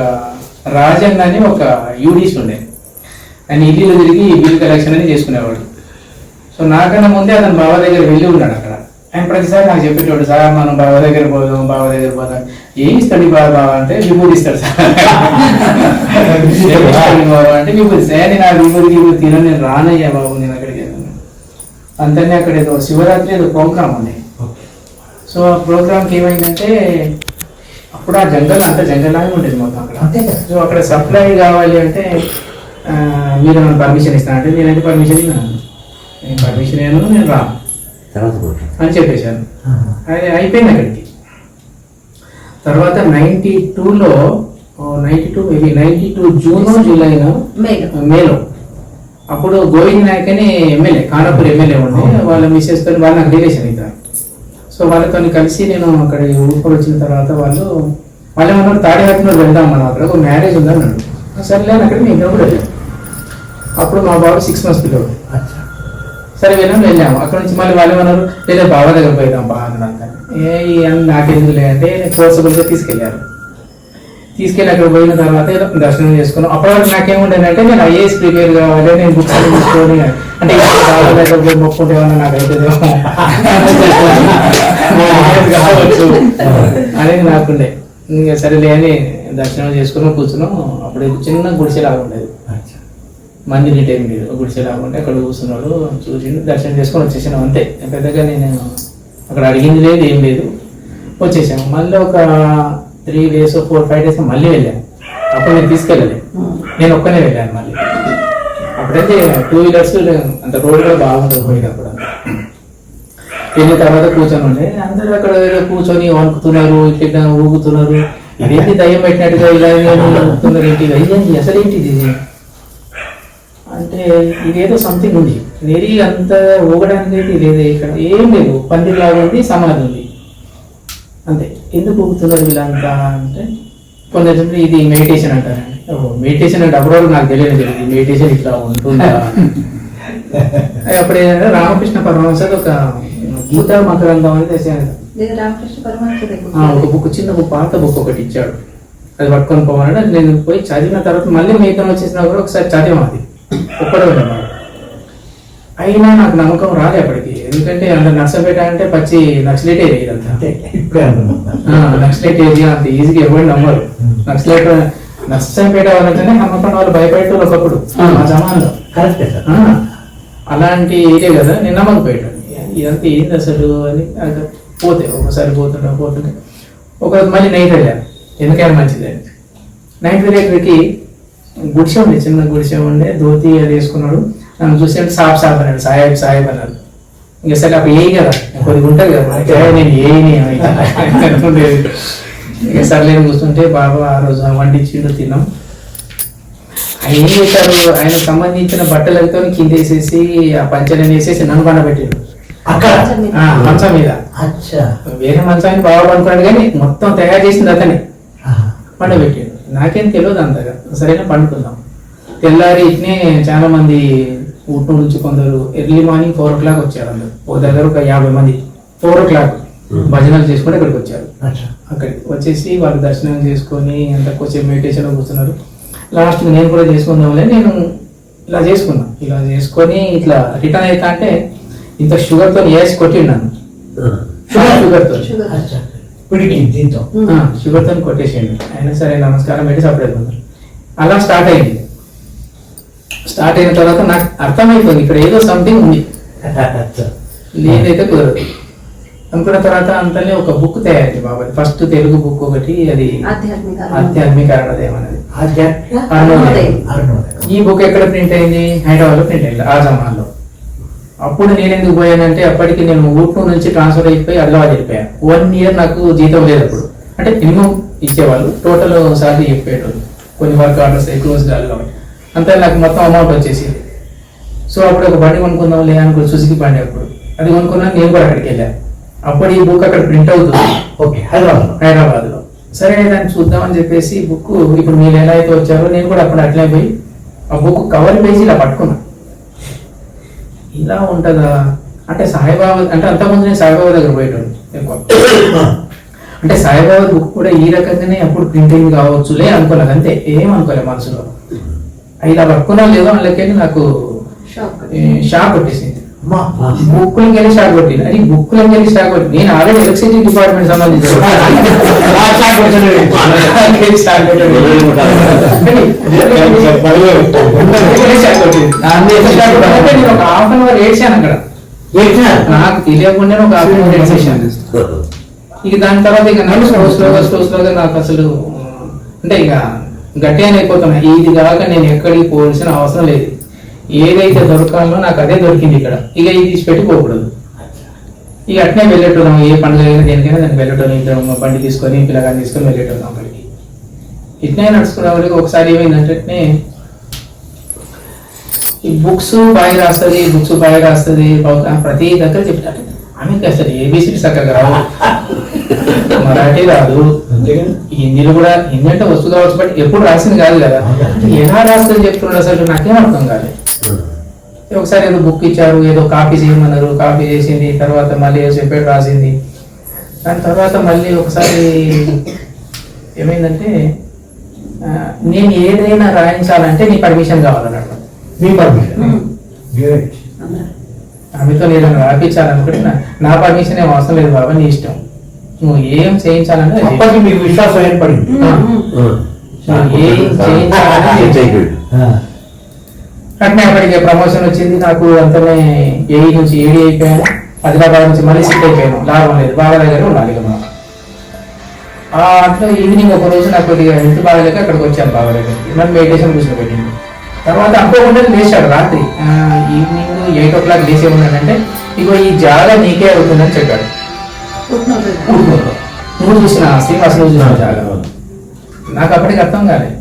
రాజన్ అని ఒక యూడీస్ ఉండే, ఆయన ఇల్లు తిరిగి బిల్ కలెక్షన్ అని చేసుకునేవాడు. సో నాకన్నా ముందే అతను బాబా దగ్గర వెళ్ళి ఉన్నాడు అక్కడ. ఆయన ప్రతిసారి నాకు చెప్పేటోడు, సార్ మనం బాబా దగ్గర పోదాం, బాబా దగ్గర పోదాం. ఏం ఇస్తాడు బాబా అంటే విభూతి ఇస్తాడు సార్. బాబా అంటే విభూతి సార్, నేను ఆ విభూతి తిన నేను రానయ్యా బాబు, నేను అక్కడికి వెళ్ళాను. అంతనే అక్కడ ఏదో శివరాత్రి ఏదో ప్రోగ్రామ్ ఉంది. సో ఆ ప్రోగ్రామ్కి ఏమైందంటే అప్పుడు ఆ జంగల్ అంతా జంగల్లాగే ఉంటుంది మొత్తం అక్కడ. సో అక్కడ సప్లై కావాలి అంటే మీరు నన్ను పర్మిషన్ ఇస్తానంటే నేనైతే పర్మిషన్ ఇన్నాను. నేను పర్మిషన్ ఇవ్వను, నేను రాను అని చెప్పేశాను. అది అయిపోయింది అక్కడికి. తర్వాత 92 జూన్ జూలైలో మేలో అప్పుడు గోవింద్ నాయక్ అని ఎమ్మెల్యే, ఖానాపూర్ ఎమ్మెల్యే ఉండే, వాళ్ళ మిస్సెస్ తో వాళ్ళు నాకు రిలేషన్ అవుతారు. సో వాళ్ళతో కలిసి నేను అక్కడ ఊరుకొని వచ్చిన తర్వాత వాళ్ళు ఏమన్నారు, తాడిహత్తిలో వెళ్దాం మనం, అక్కడ ఒక మ్యారేజ్ ఉందన్నాడు. సరే అక్కడ మేము కూడా వెళ్ళాము. అప్పుడు మా బాబు 6 months పిల్లలు. సరే వెళ్ళాము. అక్కడ నుంచి మళ్ళీ వాళ్ళు ఏమన్నారు, లేదా బాబా దగ్గర పోయిదాం బాగా అన్నాడు. నాకెందుకు లేదంటే ఫోర్సబుల్గా తీసుకెళ్ళారు. తీసుకెళ్ళి అక్కడ పోయిన తర్వాత దర్శనం చేసుకున్నాం. అప్పటివరకు నాకేముండేదంటే నేను ఐఏఎస్ ప్రిపేర్ కావాలి, నేను బుక్స్ తీసుకొని అంటే పోయి మొక్కుంటే ఏమన్నా నాకు అవుతుందేమో కావచ్చు అనేది నాకుండే. ఇంకా సరేలే అని దర్శనం చేసుకున్నాం, కూర్చున్నాం. అప్పుడు చిన్న గుడిసెలాగా ఉండేది, మంది టైం లేదు, గుడిసెలాగా ఉంటే అక్కడ కూర్చున్నాడు, చూసి దర్శనం చేసుకొని వచ్చేసాను అంతే. పెద్దగా నేను అక్కడ అడిగింది లేదు, ఏం లేదు, వచ్చేసాము. మళ్ళీ ఒక 3 days 4-5 days మళ్ళీ వెళ్ళాను. అప్పుడు నేను తీసుకెళ్ళలేదు, నేను ఒక్కనే వెళ్ళాను మళ్ళీ. అప్పుడైతే 2 wheelers అంత రోడ్ కూడా బాగుంటుంది పోయింది. అప్పుడు వెళ్ళిన తర్వాత కూర్చొని ఉండే అందరూ అక్కడ కూర్చొని వణుకుతున్నారు, ఇట్లా ఊగుతున్నారు, ఇదేంటి దయ్యం పెట్టినట్టుగా ఇలా ఊగుతున్నారు, ఏంటి అయ్యింది అసలు ఏంటిది అంటే ఇదేదో సంథింగ్ ఉంది. నెరి అంత ఊగడానికి అయితే లేదు, ఇక్కడ ఏం లేదు, పందిరిలాగా ఉంది, సమాధి ఉంది అంతే. ఎందుకు ఊగుతున్నారు వీళ్ళంతా అంటే కొందరు ఇది మెడిటేషన్ అంటారండి. మెడిటేషన్ అంటే అప్పుడు నాకు తెలియదు, మెడిటేషన్ ఇట్లా ఉంటుందా. అప్పుడు ఏంటంటే రామకృష్ణ పరమహంస ఒక గీతా మకరందం అని తెచ్చాను. ఒక బుక్, చిన్న బుక్, పాత బుక్ ఒకటి ఇచ్చాడు, అది పట్టుకొని పోవాలంటే అది నేను పోయి చదివిన తర్వాత మళ్ళీ మిగతా వచ్చేసినా కూడా ఒకసారి చదివాం, అది ఒక్కడే ఉన్నాను. అయినా నాకు నమ్మకం రాలే అప్పటికి, ఎందుకంటే అంత నర్సపేట అంటే పచ్చి నక్సలైట్ ఏరియా ఇదంతా, నక్సలైట్ ఏరియా అంత ఈజీగా ఎవరు నమ్మరు. నర్సంపేట వాళ్ళంటేనే హమ్మపండి వాళ్ళు భయపడేటోళ్ళు ఒకప్పుడు ఆ జమాన్లో. అలాంటి ఏరియా కదా, నేను నమ్మకపోయాను ఇదంతా ఏంది అసలు అని. పోతే ఒకసారి పోతుంటే ఒకరోజు మళ్ళీ నైట్ వెళ్ళాను, ఎందుకైనా మంచిది అని. నైట్ వెళ్ళేక్కడికి గుడిసె ఉండే, చిన్న గుడిసె ఉండే, ధోతి అది వేసుకున్నాడు. నన్ను చూసి అంటే సాబ్ అన్నాడు, సాహెబ్ అన్నాడు. ఇంకా సరే అప్పుడు ఏయి కదా కొద్దిగా ఉంటుంది కదా, నేను ఏని ఇక సర్లేని కూర్చుంటే బాబా ఆ రోజు వండించిండు, తిన్నాం. ఆయన ఏం చేశారు, ఆయనకు సంబంధించిన బట్టలతో కింద వేసేసి ఆ పంచలని వేసేసి నన్ను పండబెట్టాడు అక్కడ మంచం మీద. వేరే మంచాన్ని బాగా పండుకున్నాడు కానీ మొత్తం తయారు చేసింది అతనే పండబెట్టాడు. నాకేం తెలియదు అంతగా, సరైన పండుకుందాం. తెల్లారి ఇట్నే చాలా మంది ఊటు నుంచి కొందరు ఎర్లీ మార్నింగ్ 4 o'clock వచ్చారు. అందరు ఒక దగ్గర ఒక 50 మంది 4 o'clock భజనలు చేసుకుని ఇక్కడికి వచ్చారు. అక్కడికి వచ్చేసి వాళ్ళు దర్శనం చేసుకొని అంత కొంచెం మెడిటేషన్ కూర్చున్నారు. లాస్ట్ నేను కూడా చేసుకుందాంలే, నేను ఇలా చేసుకున్నాను. ఇలా చేసుకొని ఇట్లా రిటర్న్ అవుతా అంటే ఇంత షుగర్ తో వేసి కొట్టిన్నాను, షుగర్ తో కొట్టేసేయండి. అయినా సరే నమస్కారం పెట్టి సపరేట్ అలా స్టార్ట్ అయింది. స్టార్ట్ అయిన తర్వాత నాకు అర్థమైపోయింది ఇక్కడ ఏదో సంథింగ్ ఉంది, లేదైతే కుదరదు అనుకున్న తర్వాత అంతనే ఒక బుక్ తయారైంది బాబా. ఫస్ట్ తెలుగు బుక్ ఒకటి, అది ఆధ్యాత్మిక అరుణోదయం అనేది. ఈ బుక్ ఎక్కడ ప్రింట్ అయింది? హైదరాబాద్ లో ప్రింట్ అయింది, ఆ జమాన్లో. అప్పుడు నేను ఎందుకు పోయానంటే అప్పటికి నేను ఊట్నూరు నుంచి ట్రాన్స్ఫర్ అయిపోయి హైదరాబాద్ వెళ్ళిపోయాను. 1 year నాకు జీతం లేదు అప్పుడు, అంటే మినిమం ఇచ్చేవాళ్ళు, టోటల్ సాలరీ చెప్పేటోళ్ళు, కొన్ని వర్క్ ఆర్డర్స్ క్లోజ్ కాదు కాబట్టి అంతా నాకు మొత్తం అమౌంట్ వచ్చేసింది. సో అప్పుడు ఒక బండి కొనుక్కుందాం లే అనుకో, సుజుకి బండి. అప్పుడు అది కొనుక్కున్నాను, నేను కూడా అక్కడికి వెళ్ళాను. అప్పుడు ఈ బుక్ అక్కడ ప్రింట్ అవుతుంది హైదరాబాద్ లో. సరే దాన్ని చూద్దామని చెప్పేసి బుక్, ఇప్పుడు మీరు ఎలా అయితే వచ్చారో నేను కూడా అప్పుడు అట్లే పోయి ఆ బుక్ కవర్ పేజీ ఇలా పట్టుకున్నా. ఇలా ఉంటుందా అంటే సాయిబాబా, అంటే అంతకుముందు నేను సాయిబాబా దగ్గర పోయేటోడు ఎక్కువ. అంటే సాయిబాబా బుక్ కూడా ఈ రకంగానే అప్పుడు ప్రింటింగ్ కావచ్చులే అనుకున్నాను, అంతే, ఏమనుకోలే మనసులో. ఇలా పట్టుకున్నా లేదో అందులోకెళ్ళి నాకు షాక్ కొట్టేసింది. బుక్కులకి వెళ్ళి షాక్ కొట్టింది. అది బుక్కులకి వెళ్ళి షాక్ కొట్టింది. నేను ఆల్రెడీ ఎలక్ట్రిసిటీ డిపార్ట్మెంట్ సంబంధించిన ఒక హాఫ్ అన్ అవర్ ఏడ్చాను అక్కడ, నాకు తెలియకుండా ఒక హాఫ్ అన్ అవర్ ఏడ్చేసాను. ఇక దాని తర్వాత ఇక నన్ను స్లోగా నాకు అసలు అంటే ఇక గట్టిగా అయిపోతున్నా. ఇది కాక నేను ఎక్కడికి పోవాల్సిన అవసరం లేదు, ఏదైతే దొరకాలో నాకు అదే దొరికింది ఇక్కడ, ఇక ఇది తీసి పెట్టుకోకూడదు. ఇక అట్నే వెళ్ళేటోళ్ళం, ఏ పండుగ అయినా దేనికైనా దాన్ని వెళ్ళేటోళ్ళం. ఇంట్లో బండి తీసుకొని పిల్లగాని తీసుకొని వెళ్ళేటోళ్ళం అక్కడికి. ఇట్నే నడుచుకునే వాళ్ళకి ఒకసారి ఏమైందంటే ఈ బుక్స్ బాగా రాస్తుంది ప్రతి దగ్గర చెప్తారు. ఆమెకి అసలు ఏబిసిడి చక్కగా రావు, మరాఠీ రాదు, హిందీలో కూడా హిందీ అంటే వస్తు కావచ్చు, బట్ ఎప్పుడు రాసింది కాదు కదా. ఎలా రాస్తుందని చెప్తున్నాడు అసలు నాకేం అర్థం కాలేదు. ఒకసారి ఏదో బుక్ ఇచ్చారు, ఏదో కాపీ చేయమన్నారు, కాపీ చేసింది. తర్వాత మళ్ళీ సెపరేట్ రాసింది. దాని తర్వాత మళ్ళీ ఒకసారి ఏమైందంటే నేను ఏదైనా రాయించాలంటే నీ పర్మిషన్ కావాలన్నాడు. మీ పర్మిషన్. గ్రేట్. ఆమెతో నేను రాయించాలనుకుంటే నా పర్మిషన్ ఏం అవసరం లేదు బాబా, నీ ఇష్టం, నువ్వు ఏం చేయించాలంటే అది అప్పటికి మీకు విశ్వాసం ఏర్పడింది. ఏం చేయించాలని అట్నే అక్కడికి ప్రమోషన్ వచ్చింది నాకు. అంతనే ఏఈ నుంచి ఏడీ అయిపోయాను. ఆదిలాబాద్ నుంచి మళ్ళీ సిట్ అయిపోయాను. లాభం లేదు, బాబా దగ్గర ఉండాలి కదా. అట్లా ఈవినింగ్ ఒక రోజు నాకు కొద్దిగా హెల్త్ బాగాలేక అక్కడికి వచ్చాను బాబా దగ్గరికి. నన్ను మెడిటేషన్ కూర్చోబెట్టింది. తర్వాత అనుకోకుండా లేచాడు రాత్రి ఈవినింగ్ 8 o'clock లేచే ఉన్నాడంటే ఇగో ఈ జాగా నీకే అవుతుందని చెప్పాడు. నువ్వు చూసిన శ్రీనివాస్, నువ్వు చూసిన జాగా. నాకు అప్పటికి అర్థం కాలేదు,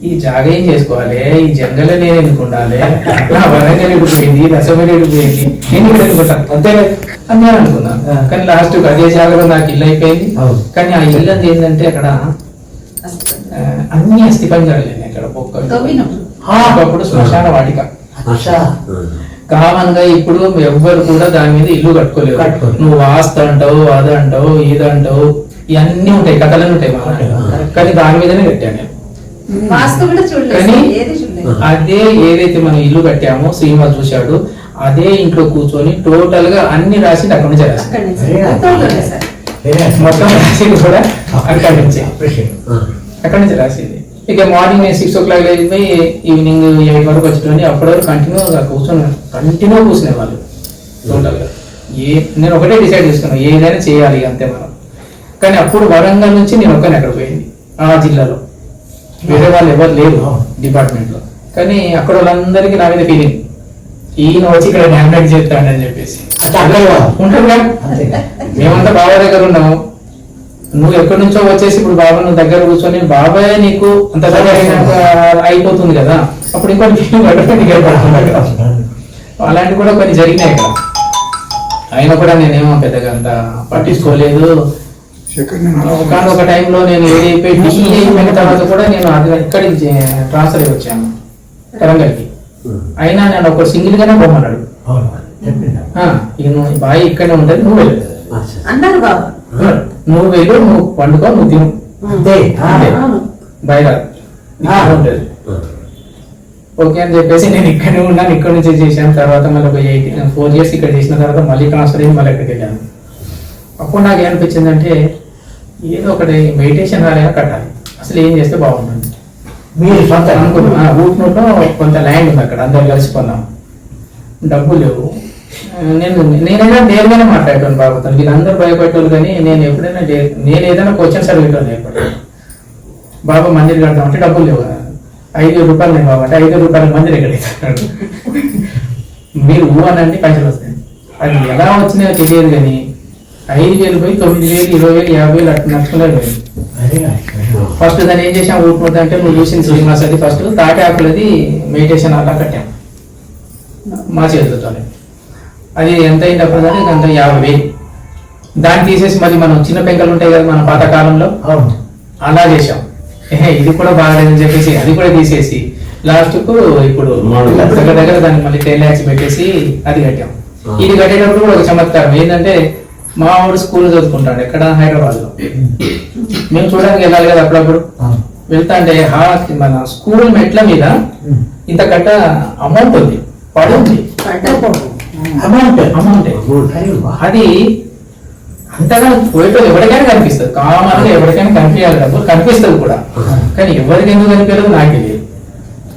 ఈ జాగా ఏం చేసుకోవాలి, ఈ జంగల్ నేను ఎందుకు ఉండాలి, నా వరంగల్ ఎడిపోయింది, దశమని ఎడిపోయింది, నేను ఇక్కడ ఎందుకుంటాను అంతే అని నేను అనుకున్నాను. కానీ లాస్ట్ అదే జాగాలో నాకు ఇల్లు అయిపోయింది. కానీ ఆ ఇల్లు అంతా ఏంటంటే అక్కడ అన్ని అస్థిపంజరాలు అక్కడ ఒకప్పుడు శ్మశాన వాటిక. కామన్ గా ఇప్పుడు ఎవ్వరు కూడా దాని మీద ఇల్లు కట్టుకోలేరు. నువ్వు వాస్తు అంటావు, అది అంటావు, ఇది అంటావు, ఇవన్నీ ఉంటాయి, కథలన్నీ ఉంటాయి మా. కానీ దాని మీదనే కట్టాను నేను. కానీ అదే ఏదైతే మనం ఇల్లు కట్టామో శ్రీనివాస్ చూశాడు, అదే ఇంట్లో కూర్చొని టోటల్ గా అన్ని రాసి అక్కడి నుంచి రాసింది. మొత్తం రాసింది కూడా అక్కడి నుంచి రాసింది. ఇక మార్నింగ్ నేను 6 o'clock వెళ్ళిపోయి ఈవినింగ్ 8 వరకు వచ్చేటండి. అప్పటి వరకు కంటిన్యూగా కూర్చునే వాళ్ళు టోటల్గా. నేను ఒకటే డిసైడ్ చేసుకున్నాను, ఏదైనా చేయాలి అంతే మనం. కానీ అప్పుడు వరంగల్ నుంచి నేను ఒక్కనే అక్కడ పోయింది, ఆ జిల్లాలో వేరే వాళ్ళు ఎవరు లేరు డిపార్ట్మెంట్ లో. కానీ అక్కడ వాళ్ళందరికీ నా మీద ఫీలింగ్, ఈయన వచ్చి ఇక్కడ డామినేట్ చేస్తాడని చెప్పేసి ఉంటాడు కదా. మేమంతా బాబా దగ్గర ఉన్నాము, నువ్వు ఎక్కడి నుంచో వచ్చేసి ఇప్పుడు బాబా నువ్వు దగ్గర కూర్చొని బాబాయ్ నీకు అంత అయిపోతుంది కదా, అప్పుడు ఇంకోటి ఫీలింగ్ ఏర్పడుతుంది. అలాంటివి కూడా కొన్ని జరిగినాయి ఇక్కడ. అయినా కూడా నేనేమో పెద్దగా అంత పట్టించుకోలేదు. ఒక టైంలో నేను ఏడైపోయి డిగ్రీ అయిపోయిన తర్వాత కూడా నేను ఇక్కడికి ట్రాన్స్ఫర్ అయ్యి వచ్చాను వరంగల్కి. అయినా నేను ఒక సింగిల్ గానే పోమన్నాడు, ఇక నువ్వు బాయ్ ఇక్కడనే ఉండదు, నువ్వు వెళ్ళు అన్నారు బాబా, నువ్వు వెళ్ళు, నువ్వు వండుకో, నువ్వు తిను బయట ఉంటుంది. ఓకే అని చెప్పేసి నేను ఇక్కడే ఉన్నాను. ఇక్కడ నుంచి చేశాను. తర్వాత మళ్ళీ ఒక 4 years ఇక్కడ చేసిన తర్వాత మళ్ళీ ట్రాన్స్ఫర్ అయ్యి మళ్ళీ ఎక్కడికి వెళ్ళాను. అప్పుడు నాకు ఏమనిపించింది అంటే ఏదో ఒకటి మెడిటేషన్ హాల్ కట్టాలి, అసలు ఏం చేస్తే బాగుంటుంది. మీరు సొంత అనుకున్నా ఊట్నూరులో కొంత ల్యాండ్ ఉంది, అక్కడ అందరు కలిసిపోన్నాం, డబ్బులు లేవు. నేనైనా నేరుగానే మాట్లాడతాను బాబుతో. వీళ్ళందరూ భయపెట్టారు కానీ నేను ఎప్పుడైనా నేను ఏదైనా క్వశ్చన్స్ అడుగుతాను. ఎప్పుడు బాబా మందిర్ కడతాం అంటే డబ్బులు లేవు, 5,000 రూపాయలు నేను బాబా అంటే 5,000 రూపాయల మందిర్ ఎక్కడ ఇస్తాడు. మీరు అనండి పైసలు వస్తాయి. అది ఎలా వచ్చినాయో తెలియదు కానీ 5,000 పోయి 9,000, 20,000, 50,000 అట్లా నచ్చుకున్నారు. ఫస్ట్ దాన్ని ఏం చేసాం ఊరుకుంటా అంటే నువ్వు చూసిన శ్రీనివాస్ అది ఫస్ట్ తాటి ఆకులది మెడిటేషన్ అలా కట్టాం మా చేతులతోనే. అది ఎంత అయింది అప్పుడు దాన్ని అంత 50,000. దాన్ని తీసేసి మళ్ళీ మనం చిన్న పెంకలు ఉంటాయి కదా మన పాతకాలంలో అలా చేసాం. ఇది కూడా బాగాలేదని చెప్పేసి అది కూడా తీసేసి లాస్ట్కు ఇప్పుడు దగ్గర దాన్ని మళ్ళీ 10 lakhs పెట్టేసి అది కట్టాం. ఇది కట్టేటప్పుడు కూడా ఒక చమత్కారం ఏంటంటే మా వాడు స్కూల్ చదువుకుంటాడు ఎక్కడ హైదరాబాద్ లో. మేము చూడడానికి వెళ్ళాలి కదా అప్పుడప్పుడు. వెళ్తా అంటే మన స్కూల్ మెట్ల మీద ఇంత కట్ట అమౌంట్ ఉంది, పడుంది అమౌంట్. అది అంతగా పోయేటో ఎవరికైనా కనిపిస్తుంది, కామన్గా ఎవరికైనా కనిపించాలి, డబ్బులు కనిపిస్తుంది కూడా. కానీ ఎవరికి ఎందుకు కనిపించలేదు నాకు తెలియదు.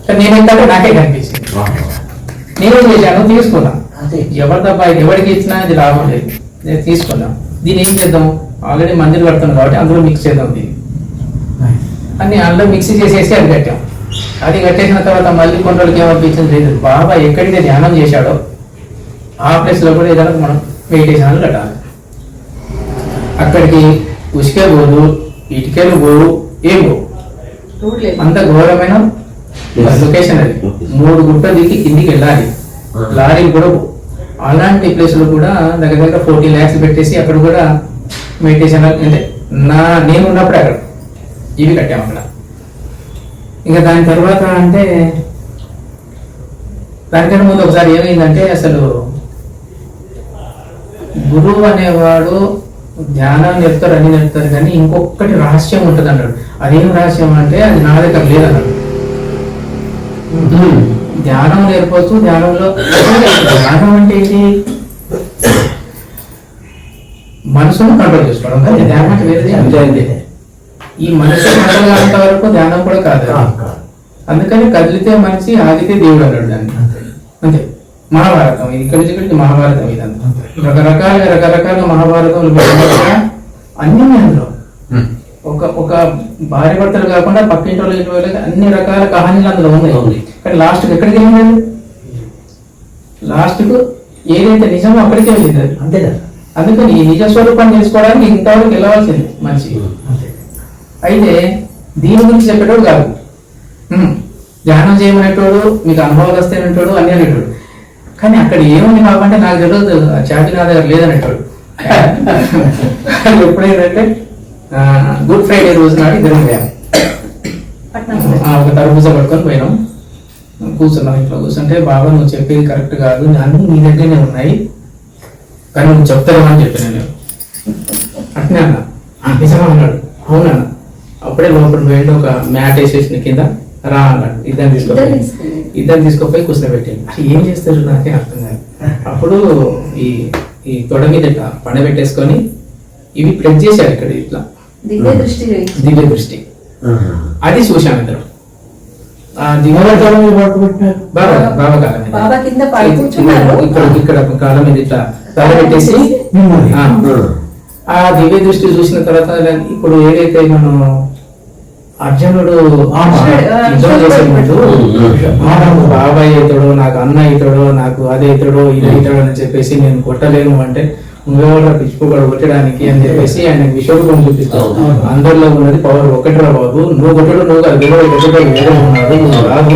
కానీ నేను ఏంటంటే నాకే కనిపించింది. నేనేం చేశాను, తీసుకున్నా. ఎవరి తప్ప ఎవరికి ఇచ్చినా ఇది లాభం లేదు, నేను తీసుకున్నాం. దీన్ని ఏం చేద్దాం, ఆల్రెడీ మందిర్ కడుతున్నాం కాబట్టి అందులో మిక్స్ చేద్దాం దీన్ని అన్ని అందులో మిక్సీ చేసేసి అది కట్టాం. అది కట్టేసిన తర్వాత మళ్ళీ కొన్ని రోజులకి ఏమనిపించింది లేదు, బాబా ఎక్కడితే ధ్యానం చేశాడో ఆ ప్లేస్ లో కూడా ఏదైనా మనం మెడిటేషన్ కట్టాలి. అక్కడికి ఉసుకే పోదు, ఇటుకలు పోవు, ఏం పోవు, అంత ఘోరమైన లొకేషన్. అది 3 గుట్టలు దిగి కిందికి వెళ్ళాలి, లారీలు కూడా పోవు. అలాంటి ప్లేస్ లో కూడా దగ్గర దగ్గర 14 lakhs పెట్టేసి అక్కడ కూడా మెడిటేషన్ అంటే నేను ఉన్నప్పుడు అక్కడ ఇవి కట్టాము అక్కడ. ఇంకా దాని తర్వాత అంటే దానికన్నా ముందు ఒకసారి ఏమైందంటే అసలు గురువు అనేవాడు ధ్యానం నేర్పుతారు, అన్ని నేర్పుతారు, కానీ ఇంకొకటి రహస్యం ఉంటుంది అన్నాడు. అదేం రహస్యం అంటే అది నా దగ్గర లేదన్నాడు. ధ్యానం నేర్పవచ్చు, ధ్యానంలో ధ్యానం అంటే ఏంటి? మనసును కంట్రోల్ చేసుకోవడం, కానీ ధ్యానం అంటే వేరేది అంతే. ఈ మనసు కంట్రోల్ కానంత వరకు ధ్యానం కూడా కాదు. అందుకని కదిలితే మనిషి, ఆగితే దేవుడు అన్నాడు దాన్ని. అంతే. మహాభారతం ఇది, ఇక్కడి నుంచి ఇక్కడికి మహాభారతం ఇదంతా. రకరకాల మహాభారతం అన్ని అందులో. ఒక భార్య భర్తలు కాకుండా పక్కింటి వాళ్ళు అన్ని రకాల కహానీలు అందులో ఉన్నాయి. కానీ లాస్ట్కి ఎక్కడికి వెళ్ళింది? లాస్ట్కు ఏదైతే నిజమో అక్కడికే వెళ్ళింది. అంతే కదా. అందుకని ఈ నిజ స్వరూపాన్ని తెలుసుకోవడానికి ఇంతవరకు వెళ్ళవలసింది మనిషి. అయితే దీని గురించి చెప్పేటోడు కాదు. ధ్యానం చేయమనేటోడు, మీకు అనుభవాలు వస్తాయనేటోడు, అన్ని అనేటోడు. కానీ అక్కడ ఏముంది కాకుండా నాకు తెలియదు, చాపి నా దగ్గర లేదనేటోడు. ఎప్పుడైందంటే గుడ్ ఫ్రైడే రోజు నాడు ఇద్దరం పోయాం. ఒక తరబూజ పట్టుకొని పోయినాం. కూర్చున్నాం. ఇంట్లో కూర్చుంటే, బాబా నువ్వు చెప్పేది కరెక్ట్ కాదు, అన్నీ నీ దగ్గరనే ఉన్నాయి, కానీ నువ్వు చెప్తావేమని చెప్పాను నేను. అట్నే అన్నా. నిజమా అన్నాడు. అవునన్నా. అప్పుడే లోపల పోయిండి, ఒక మ్యాట్ వేసేసిన కింద రా అన్నాడు. ఇద్దరు తీసుకుపోయి కూర్చోబెట్టింది. అది ఏం చేస్తారు నాకే అర్థం కాదు. అప్పుడు ఈ తొడ మీద ఇట్లా పండబెట్టేసుకొని ఇవి ప్రెస్ చేశారు ఇక్కడ ఇట్లా, దివ్య దృష్టి. అది చూశాను ఇద్దరు. ఇక్కడ కాలం మీద ఇట్లా తల పెట్టేసి ఆ దివ్య దృష్టి చూసిన తర్వాత, ఇప్పుడు ఏదైతే మనం అర్జునుడు యుద్ధం చేసే ముందు నాకు బాబాయ్ అవుతాడో, నాకు అన్న అవుతాడో, నాకు అదే అవుతాడో, ఇది అవుతాడో అని చెప్పేసి నేను కొట్టలేను అంటే, నువ్వెవరు పిచ్చిపోకడు కొట్టడానికి అని చెప్పేసి ఆయన విశ్వరూపం చూపిస్తావు. అందరిలో ఉన్నది పవర్ ఒకటిరా బాబు, నువ్వు కొట్టడు, నువ్వు కాదు, వేరే ఉన్నాడు, నువ్వు రాదు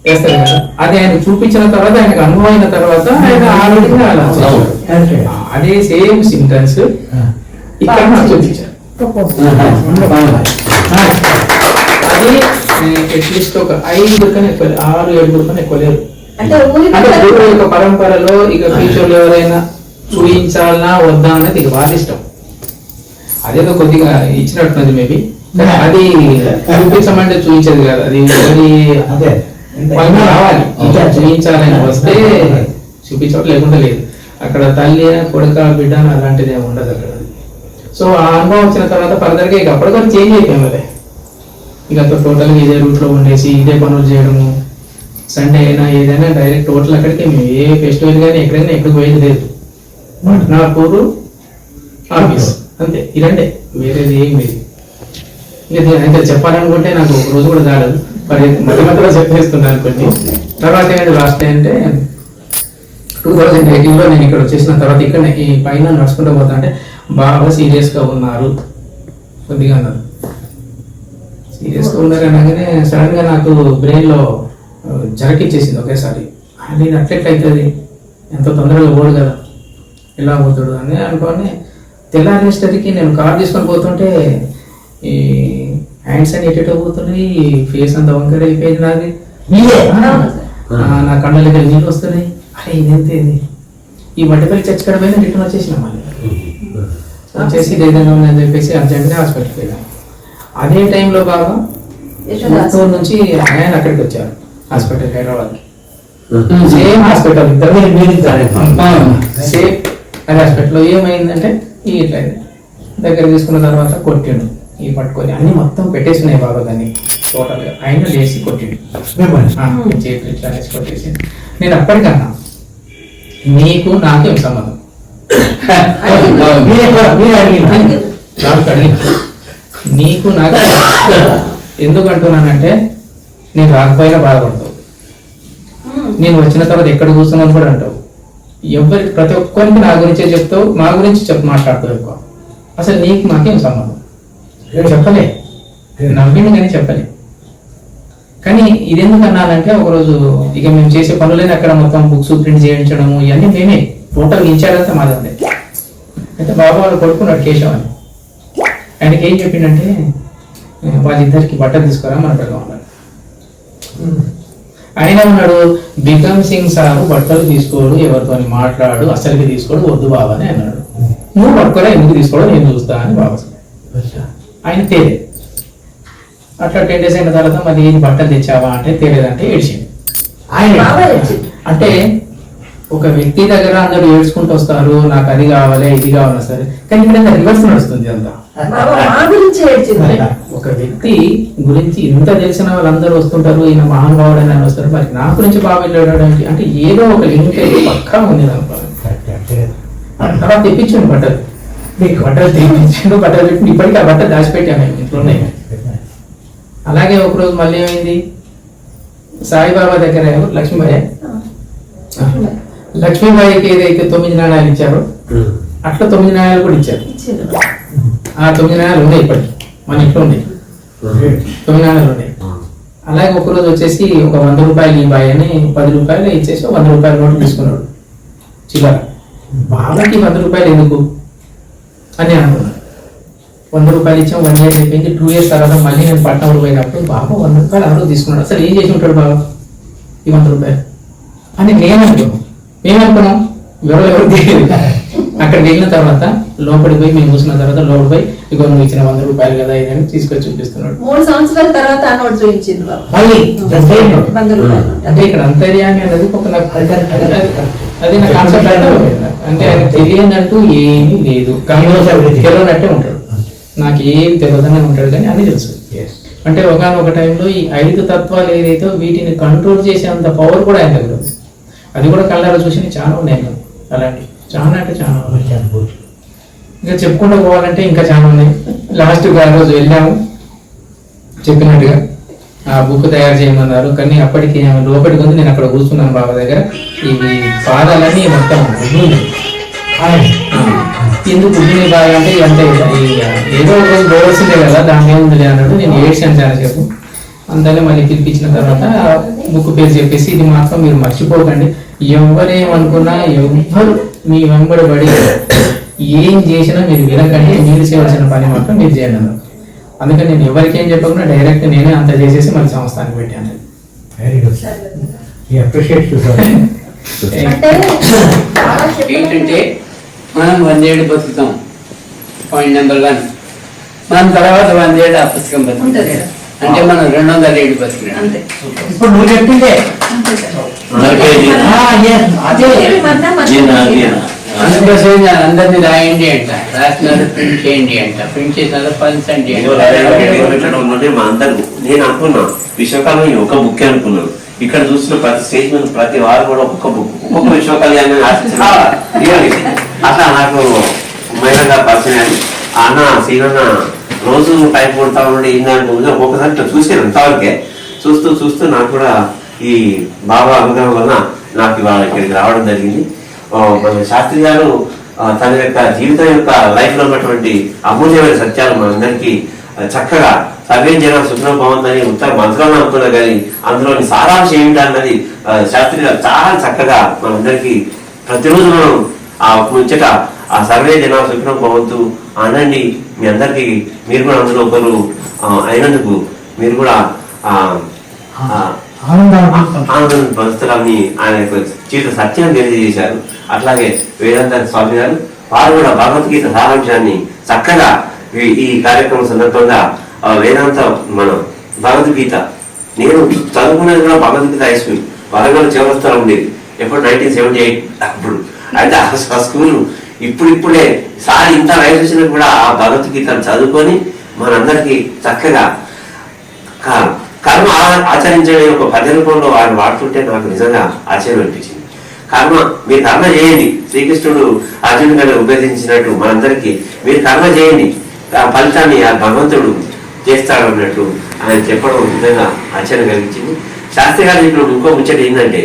చేస్తాడు కదా. అది ఆయన చూపించిన తర్వాత, ఆయనకు అనుభవం అయిన తర్వాత ఆయన ఆలోచన అదే సేమ్ సింటెన్స్ ఇక్కడ నాకు చూపించారు. అది అట్లీస్ట్ ఒక 5 కన్నా ఎక్కువ, 6-7 కన్నా ఎక్కువ లేదు. అంటే పరంపరలో ఇక ఫ్యూచర్ లో ఎవరైనా చూపించాలన్నా వద్దా అన్నది ఇక వాళ్ళ ఇష్టం. అదేదో కొద్దిగా ఇచ్చినట్టున్నది మేబీ, అది చూపించమంటే చూపించేది కాదు. అది వాళ్ళు రావాలి, చూపించాలని వస్తే చూపించడం, లేకుండా లేదు. అక్కడ తల్లి కొడుక బిడ్డ అలాంటిది ఏమి ఉండదు అక్కడ. సో ఆ అనుభవం వచ్చిన తర్వాత ఫర్దర్ గా ఇక అప్పటికొచ్చి చేంజ్ అయిపోయాం. అదే ఇక టోటల్ గా ఇదే రూట్ లో ఉండేసి ఇదే పనులు చేయడము. సండే అయినా ఏదైనా డైరెక్ట్ టోటల్ అక్కడికి, మేము ఏ ఫెస్టివల్ కానీ ఎక్కడైనా ఎక్కడికి పోయేది లేదు. నాగపూర్ ఆఫీస్ అంతే, ఇదంటే వేరేది ఏం లేదు. ఇంకా చెప్పాలనుకుంటే నాకు ఒక రోజు కూడా కాలేదు, మధ్య మధ్యలో చెప్పేస్తున్నాను కొన్ని. తర్వాత ఏంటంటే లాస్ట్ అంటే 2018లో నేను ఇక్కడ వచ్చేసిన తర్వాత ఇక్కడ ఈ పైన నడుచుకుంటూ పోతా అంటే బాగా సీరియస్ గా ఉన్నారు కొద్దిగా అన్నారు. సీరియస్ గా ఉన్నారు అనగానే సడన్ గా నాకు బ్రెయిన్ లో జరకిచ్చేసింది ఒకేసారి. అది అట్లెట్లయితుంది, ఎంత తొందరగా పోడు కదా, ఎలా పోతాడు అని అనుకోని తెల్లారేసరికి నేను కార్ తీసుకొని పోతుంటే ఈ హ్యాండ్స్ అని ఎటో పోతున్నాయి, ఫేస్ అంతా వంకర అయిపోయింది నాది. నా కళ్ళకి నీళ్ళు వస్తున్నాయి. అరే ఇదేంటి, ఈ వడ్డపల్లి చర్చ్ కడ పోయినా రిటర్న్ వచ్చేసిన మళ్ళీ వచ్చేసి ఏదైనా ఉందని చెప్పేసి అర్జెంట్గా హాస్పిటల్కి వెళ్ళాను. అదే టైంలో బాగా గుంటూరు నుంచి ఆయన అక్కడికి వచ్చారు hospital, Hyderabad. Same hospital, same అదే హాస్పిటల్లో. ఏమైందంటే ఈ ఇట్లా దగ్గర తీసుకున్న తర్వాత కొట్టిండు, ఈ పట్టుకొని అన్ని మొత్తం పెట్టేసినాయి బాబా దాన్ని టోటల్ గా. ఆయన లేచి కొట్టిండు, చేతులు ఇట్లా వేసి కొట్టేసి. నేను అప్పటికన్నా నీకు నాకేం సంబంధం, నీకు నాకు ఎందుకు అంటున్నానంటే, నేను రాకపోయినా బాధపడతావు, నేను వచ్చిన తర్వాత ఎక్కడ కూర్చున్నాను కూడా అంటావు, ప్రతి ఒక్కరికి నా గురించే చెప్తావు, మా గురించి మాట్లాడతావు ఎక్కువ. అసలు నీకు మాకేం సంబంధం చెప్పలే, నవ్వింది కానీ చెప్పలే. కానీ ఇది ఎందుకు అన్నానంటే, ఒకరోజు ఇక మేము చేసే పనులేని అక్కడ మొత్తం బుక్స్ ప్రింట్ చేయించడము ఇవన్నీ మేమే, టోటల్ ఇన్ఛార్జ్ మాది ఉండే. అయితే బాబా వాళ్ళు కొడుకున్నాడు కేశవ్ అని, ఆయనకి ఏం చెప్పిండంటే, వాళ్ళిద్దరికి బట్టలు తీసుకురా మన పిల్లలు ఉన్నాడు. ఆయన ఉన్నాడు, బికమ్ సింగ్ సార్ బట్టలు తీసుకోడు, ఎవరితో మాట్లాడు, అసలుకి తీసుకోడు, వద్దు బాబా అని అన్నాడు. నువ్వు పట్టుకోలే ఎందుకు తీసుకోవడం నేను చూస్తా అని బాబా ఆయన తేలే. అట్లా 10 days అయిన తర్వాత మరి ఏం బట్టలు తెచ్చావా అంటే తెలియదంటే ఏడ్చింది ఆయన. బాబాయ్ వచ్చింది. అంటే ఒక వ్యక్తి దగ్గర అందరూ ఏడ్చుకుంటూ వస్తారు, నాకు అది కావాలి ఇది కావాలి సరే, కానీ ఇక్కడ రివర్స్ నడుస్తుంది అంతా. బాబా మా గురించి ఏడ్చింది. ఒక వ్యక్తి గురించి ఇంత తెలిసిన వాళ్ళందరూ వస్తుంటారు, ఈయన మహానుభావుడు అని వస్తారు, మరి నా గురించి బాగా వెళ్ళడానికి అంటే ఏదో ఒక లింక్ అయితే పక్కా ఉంది అనుకోవాలి. తర్వాత తెప్పించండి బట్టలు, మీకు బట్టలు తెప్పించండు, బట్టలు పెట్టి ఇప్పటికీ ఆ బట్టలు దాచిపెట్టాను ఇంట్లో ఉన్నాయి. అలాగే ఒకరోజు మళ్ళీ ఏమైంది, సాయిబాబా దగ్గర లక్ష్మీబాయి లక్ష్మీబాయికి ఏదైతే 9 నాణ్యాలు ఇచ్చారో అట్లా 9 నాణ్యాలు కూడా ఇచ్చారు. ఆ 9 నాణ్యాలు ఉన్నాయి ఇప్పటికి మన ఇంట్లో ఉన్నాయి, 9 నాణ్యాలు ఉన్నాయి. అలాగే ఒకరోజు వచ్చేసి ఒక 100 రూపాయలు ఈ బాయ్ అని 10 రూపాయలు ఇచ్చేసి 100 రూపాయల నోటు తీసుకున్నాడు చిల్లర. బాబాకి 100 రూపాయలు ఎందుకు అని అనుకున్నాను. 100 రూపాయలు ఇచ్చాం, 1 year అయిపోయింది. 2 years తర్వాత మళ్ళీ నేను పట్నం పోయినప్పుడు బాబా 100 రూపాయలు అందరూ తీసుకున్నాడు. అసలు ఏం చేసి ఉంటాడు బాబా ఈ 100 రూపాయలు అని నేను అనుకున్నాను. మేమనుకున్నాం ఎవరు తెలియదు. అక్కడికి వెళ్ళిన తర్వాత లోపలికి పోయి మేము చూసిన తర్వాత లోపలికి పోయి ఇగో నువ్వు ఇచ్చిన 100 రూపాయలు కదా ఇదని తీసుకొచ్చి చూపిస్తున్నాడు. 3 సంవత్సరాల తర్వాత ఆ నోట్ చూపించింది బాబా. మళ్ళీ 100 రూపాయలు. అంటే ఇక్కడ అంతర్యామి అనేది ఒక అది నా కాన్సెప్ట్ అంటే ఆయన తెలియదంటూ ఏమీ లేదు, తెలియనట్టే ఉంటాడు. నాకు ఏం తెలియదనే ఉంటాడు కానీ అన్ని తెలుసు. అంటే ఒకనొక టైంలో ఈ 5 తత్వాలు ఏదైతే వీటిని కంట్రోల్ చేసేంత పవర్ కూడా ఆయన దగ్గర ఉంది. అది కూడా కళ్ళారా చూసి చాలా ఉన్నాయి అలాంటి, చాలా అంటే చాలా ఉన్నాయి. ఇంకా చెప్పుకుంటూ పోవాలంటే ఇంకా చాలా ఉన్నాయి. లాస్ట్ ఆ రోజు వెళ్ళాము చెప్పినట్టుగా ఆ బుక్ తయారు చేయమన్నారు, కానీ అప్పటికి లోపలికి ఉంది. నేను అక్కడ కూర్చున్నాను బాబా దగ్గర, ఇవి పాదాలన్నీ మొత్తం ఎందుకు గుడ్డిని బాగా అంటే అంటే ఏదో ఒక రోజు పోవాల్సిందే కదా, దాని ఏముంది అన్నట్టు నేను ఏడ్చాను చాలా సేపు. అంతలో మళ్ళీ పిలిపించిన తర్వాత బుక్ పేరు చెప్పేసి ఇది మాత్రం మీరు మర్చిపోకండి, ఎవరేమనుకున్నా ఎవ్వరు మీ వెంబడి పడి ఏం చేసినా మీరు వినకండి, మీరు చేయవలసిన పని మాత్రం మీరు చేయండి అన్నారు. అందుకని నేను ఎవరికి ఏం చెప్పకుండా డైరెక్ట్ నేనే అంత చేసేసి మళ్ళీ సంస్థానికి పెట్టాను. వెరీ గుడ్, అప్రిషియేట్ ఏంటంటే మనం 100 ఏళ్ళు బతుకుతాం. పాయింట్ నెంబర్ 1, మనం తర్వాత 100 ఏళ్ళు ఆ పుస్తకం బతుకుతుంది. అంటే మనం 200 ఏళ్ళు బతికినాం. అంతే. ఇప్పుడు నువ్వు చెప్పిందే అందుకోసం అందరినీ రాయండి అంట, రాసినారు ప్రింట్ చేయండి అంట, ప్రింట్ చేసిన పంచండి అంట. మా అందరు నేను అనుకున్నా విశ్వకర్మ ఒక బుక్ అనుకున్నాను. ఇక్కడ చూసిన ప్రతి స్టేజ్ మీద ప్రతి వారు కూడా ఒక్కొక్క బుక్, ఒక్కొక్క విశ్వ కళ్యాణ్ అట్లా నాకు మహిళగా పరిచయం. అన్న సీనన్న రోజు టైం కొడతా ఉండి ముందు ఒక్కొక్కసారి ఇట్లా చూసాను. అంతవరకే చూస్తూ నాకు కూడా ఈ బాబా అనుగ్రహం వలన నాకు ఇవాళ ఇక్కడికి రావడం జరిగింది. మన శాస్త్రి గారు తన యొక్క జీవితం యొక్క లైఫ్ లో ఉన్నటువంటి అమూల్యమైన సత్యాలు మనందరికీ చక్కగా సర్వే జనం సుఖం బాగుందని ఉత్తర మంత్రాలను అనుకున్నా కానీ అందులోని సారాంశం ఏమిటన్నది శాస్త్రి గారు చాలా చక్కగా మనందరికీ ప్రతిరోజు మనం ఆ ముచ్చట ఆ సర్వే జనం సుఖం బాగుతూ అనండి. మీ అందరికీ మీరు కూడా అందులో ఒకరు అయినందుకు మీరు కూడా ఆనందం పరుస్తారని ఆయన యొక్క జీవిత సత్యాన్ని తెలియజేశారు. అట్లాగే వేదాంత స్వామి గారు వారు కూడా భగవద్గీత సారాంశాన్ని చక్కగా ఈ కార్యక్రమం సందర్భంగా వేదాంత మన భగవద్గీత నేను చదువుకునేది కూడా భగవద్గీత హై స్కూల్ వరంగల్ చివరిస్థలం ఉండేది. ఎప్పుడు 1978 అప్పుడు. అయితే ఆ స్కూల్ ఇప్పుడిప్పుడే సార్ ఇంత వయసు వచ్చినా కూడా ఆ భగవద్గీతను చదువుకొని మనందరికీ చక్కగా కర్మ ఆచరించే ఒక పద్య రూపంలో ఆయన వాడుతుంటే నాకు నిజంగా ఆశ్చర్యం అనిపించింది. కర్మ మీరు కర్మ చేయండి, శ్రీకృష్ణుడు అర్జునుడి గారు ఉపదేశించినట్టు మనందరికీ మీరు కర్మ చేయండి, ఆ ఫలితాన్ని ఆ భగవంతుడు చేస్తాడు అన్నట్టు ఆయన చెప్పడం నిజంగా ఆశ్చర్యం కలిగించింది. శాస్త్రి గారు ఇప్పుడు ఇంకో ముచ్చట ఏంటంటే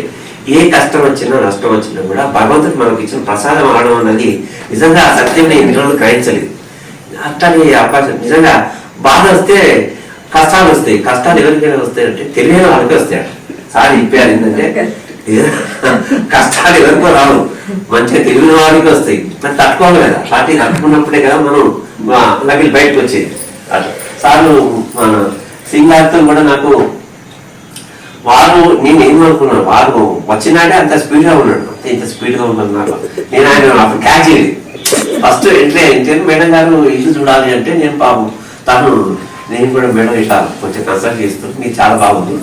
ఏ కష్టం వచ్చినా నష్టం వచ్చినా కూడా భగవంతుడు మనకి ఇచ్చిన ప్రసాదం ఆడడం అన్నది నిజంగా ఆ సత్యం ఇన్ని రోజులు గ్రహించలేదు. అట్లానే అవకాశం నిజంగా బాధ వస్తే కష్టాలు వస్తాయి. కష్టాలు ఎవరికైనా వస్తాయంటే తెలియని వాళ్ళకి వస్తాయి. సార్ చెప్పారు ఏంటంటే కష్టాలు ఎవరికో రావు, మంచిగా తెలియని వాడికి వస్తాయి. మనం తట్టుకోవాలి కదా, అట్లాంటివి తట్టుకున్నప్పుడే కదా మనం లగిలి బయటకు వచ్చేది. అట్లా సార్లు మన సింగార్తో కూడా నాకు వారు నేను ఏమనుకున్నాను, వారు వచ్చినాడే అంత స్పీడ్ గా ఉన్నాడు, అంతే ఇంత స్పీడ్ గా ఉన్నాడు నాకు. నేను ఆయన అప్పుడు క్యాచ్ అయ్యేది ఫస్ట్ ఫస్ట్ ఎట్లే మేడం గారు ఇల్లు చూడాలి అంటే నేను పాపం నేను కూడా మేడం ఇట్లా కొంచెం కన్సల్ట్ చేస్తూ నీకు చాలా బాగుంది,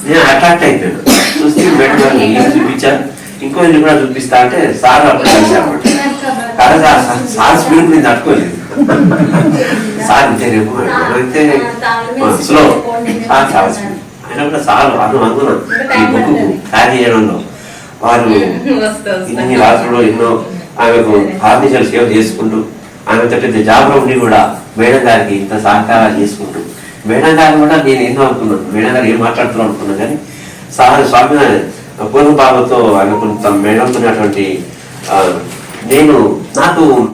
నేను అట్రాక్ట్ అయిపోయాను. చూస్తే మేడం గారు ఇల్లు చూపించారు, ఇంకో ఇల్లు కూడా చూపిస్తా అంటే సార్ అప్పుడు కలిసామన్నమాట. కానీ సార్ స్పీడ్ నేను తట్టుకోలేదు. సార్ ఇంతే రేపు అయితే స్లో సార్ చాలా స్పీడ్ అయినా కూడా సార్ అనుకున్నాను ఈ బుక్ తయారు చేయడంలో వారు ఇన్ని రాత్రులు ఎన్నో ఆమెకు ఆర్టికల్ సేవ చేసుకుంటూ ఆమె పెద్ద జాబ్లో ఉండి కూడా మేడం గారికి ఇంత సహకారాలు చేసుకుంటూ మేడం గారు కూడా నేను ఎన్నో అనుకున్నాను, మేడం గారు ఏం మాట్లాడుతున్నాను అనుకున్నాను. కానీ సార్ స్వామి పూర్వ బాబుతో ఆయన కొంత మేడంతో నేను నాకు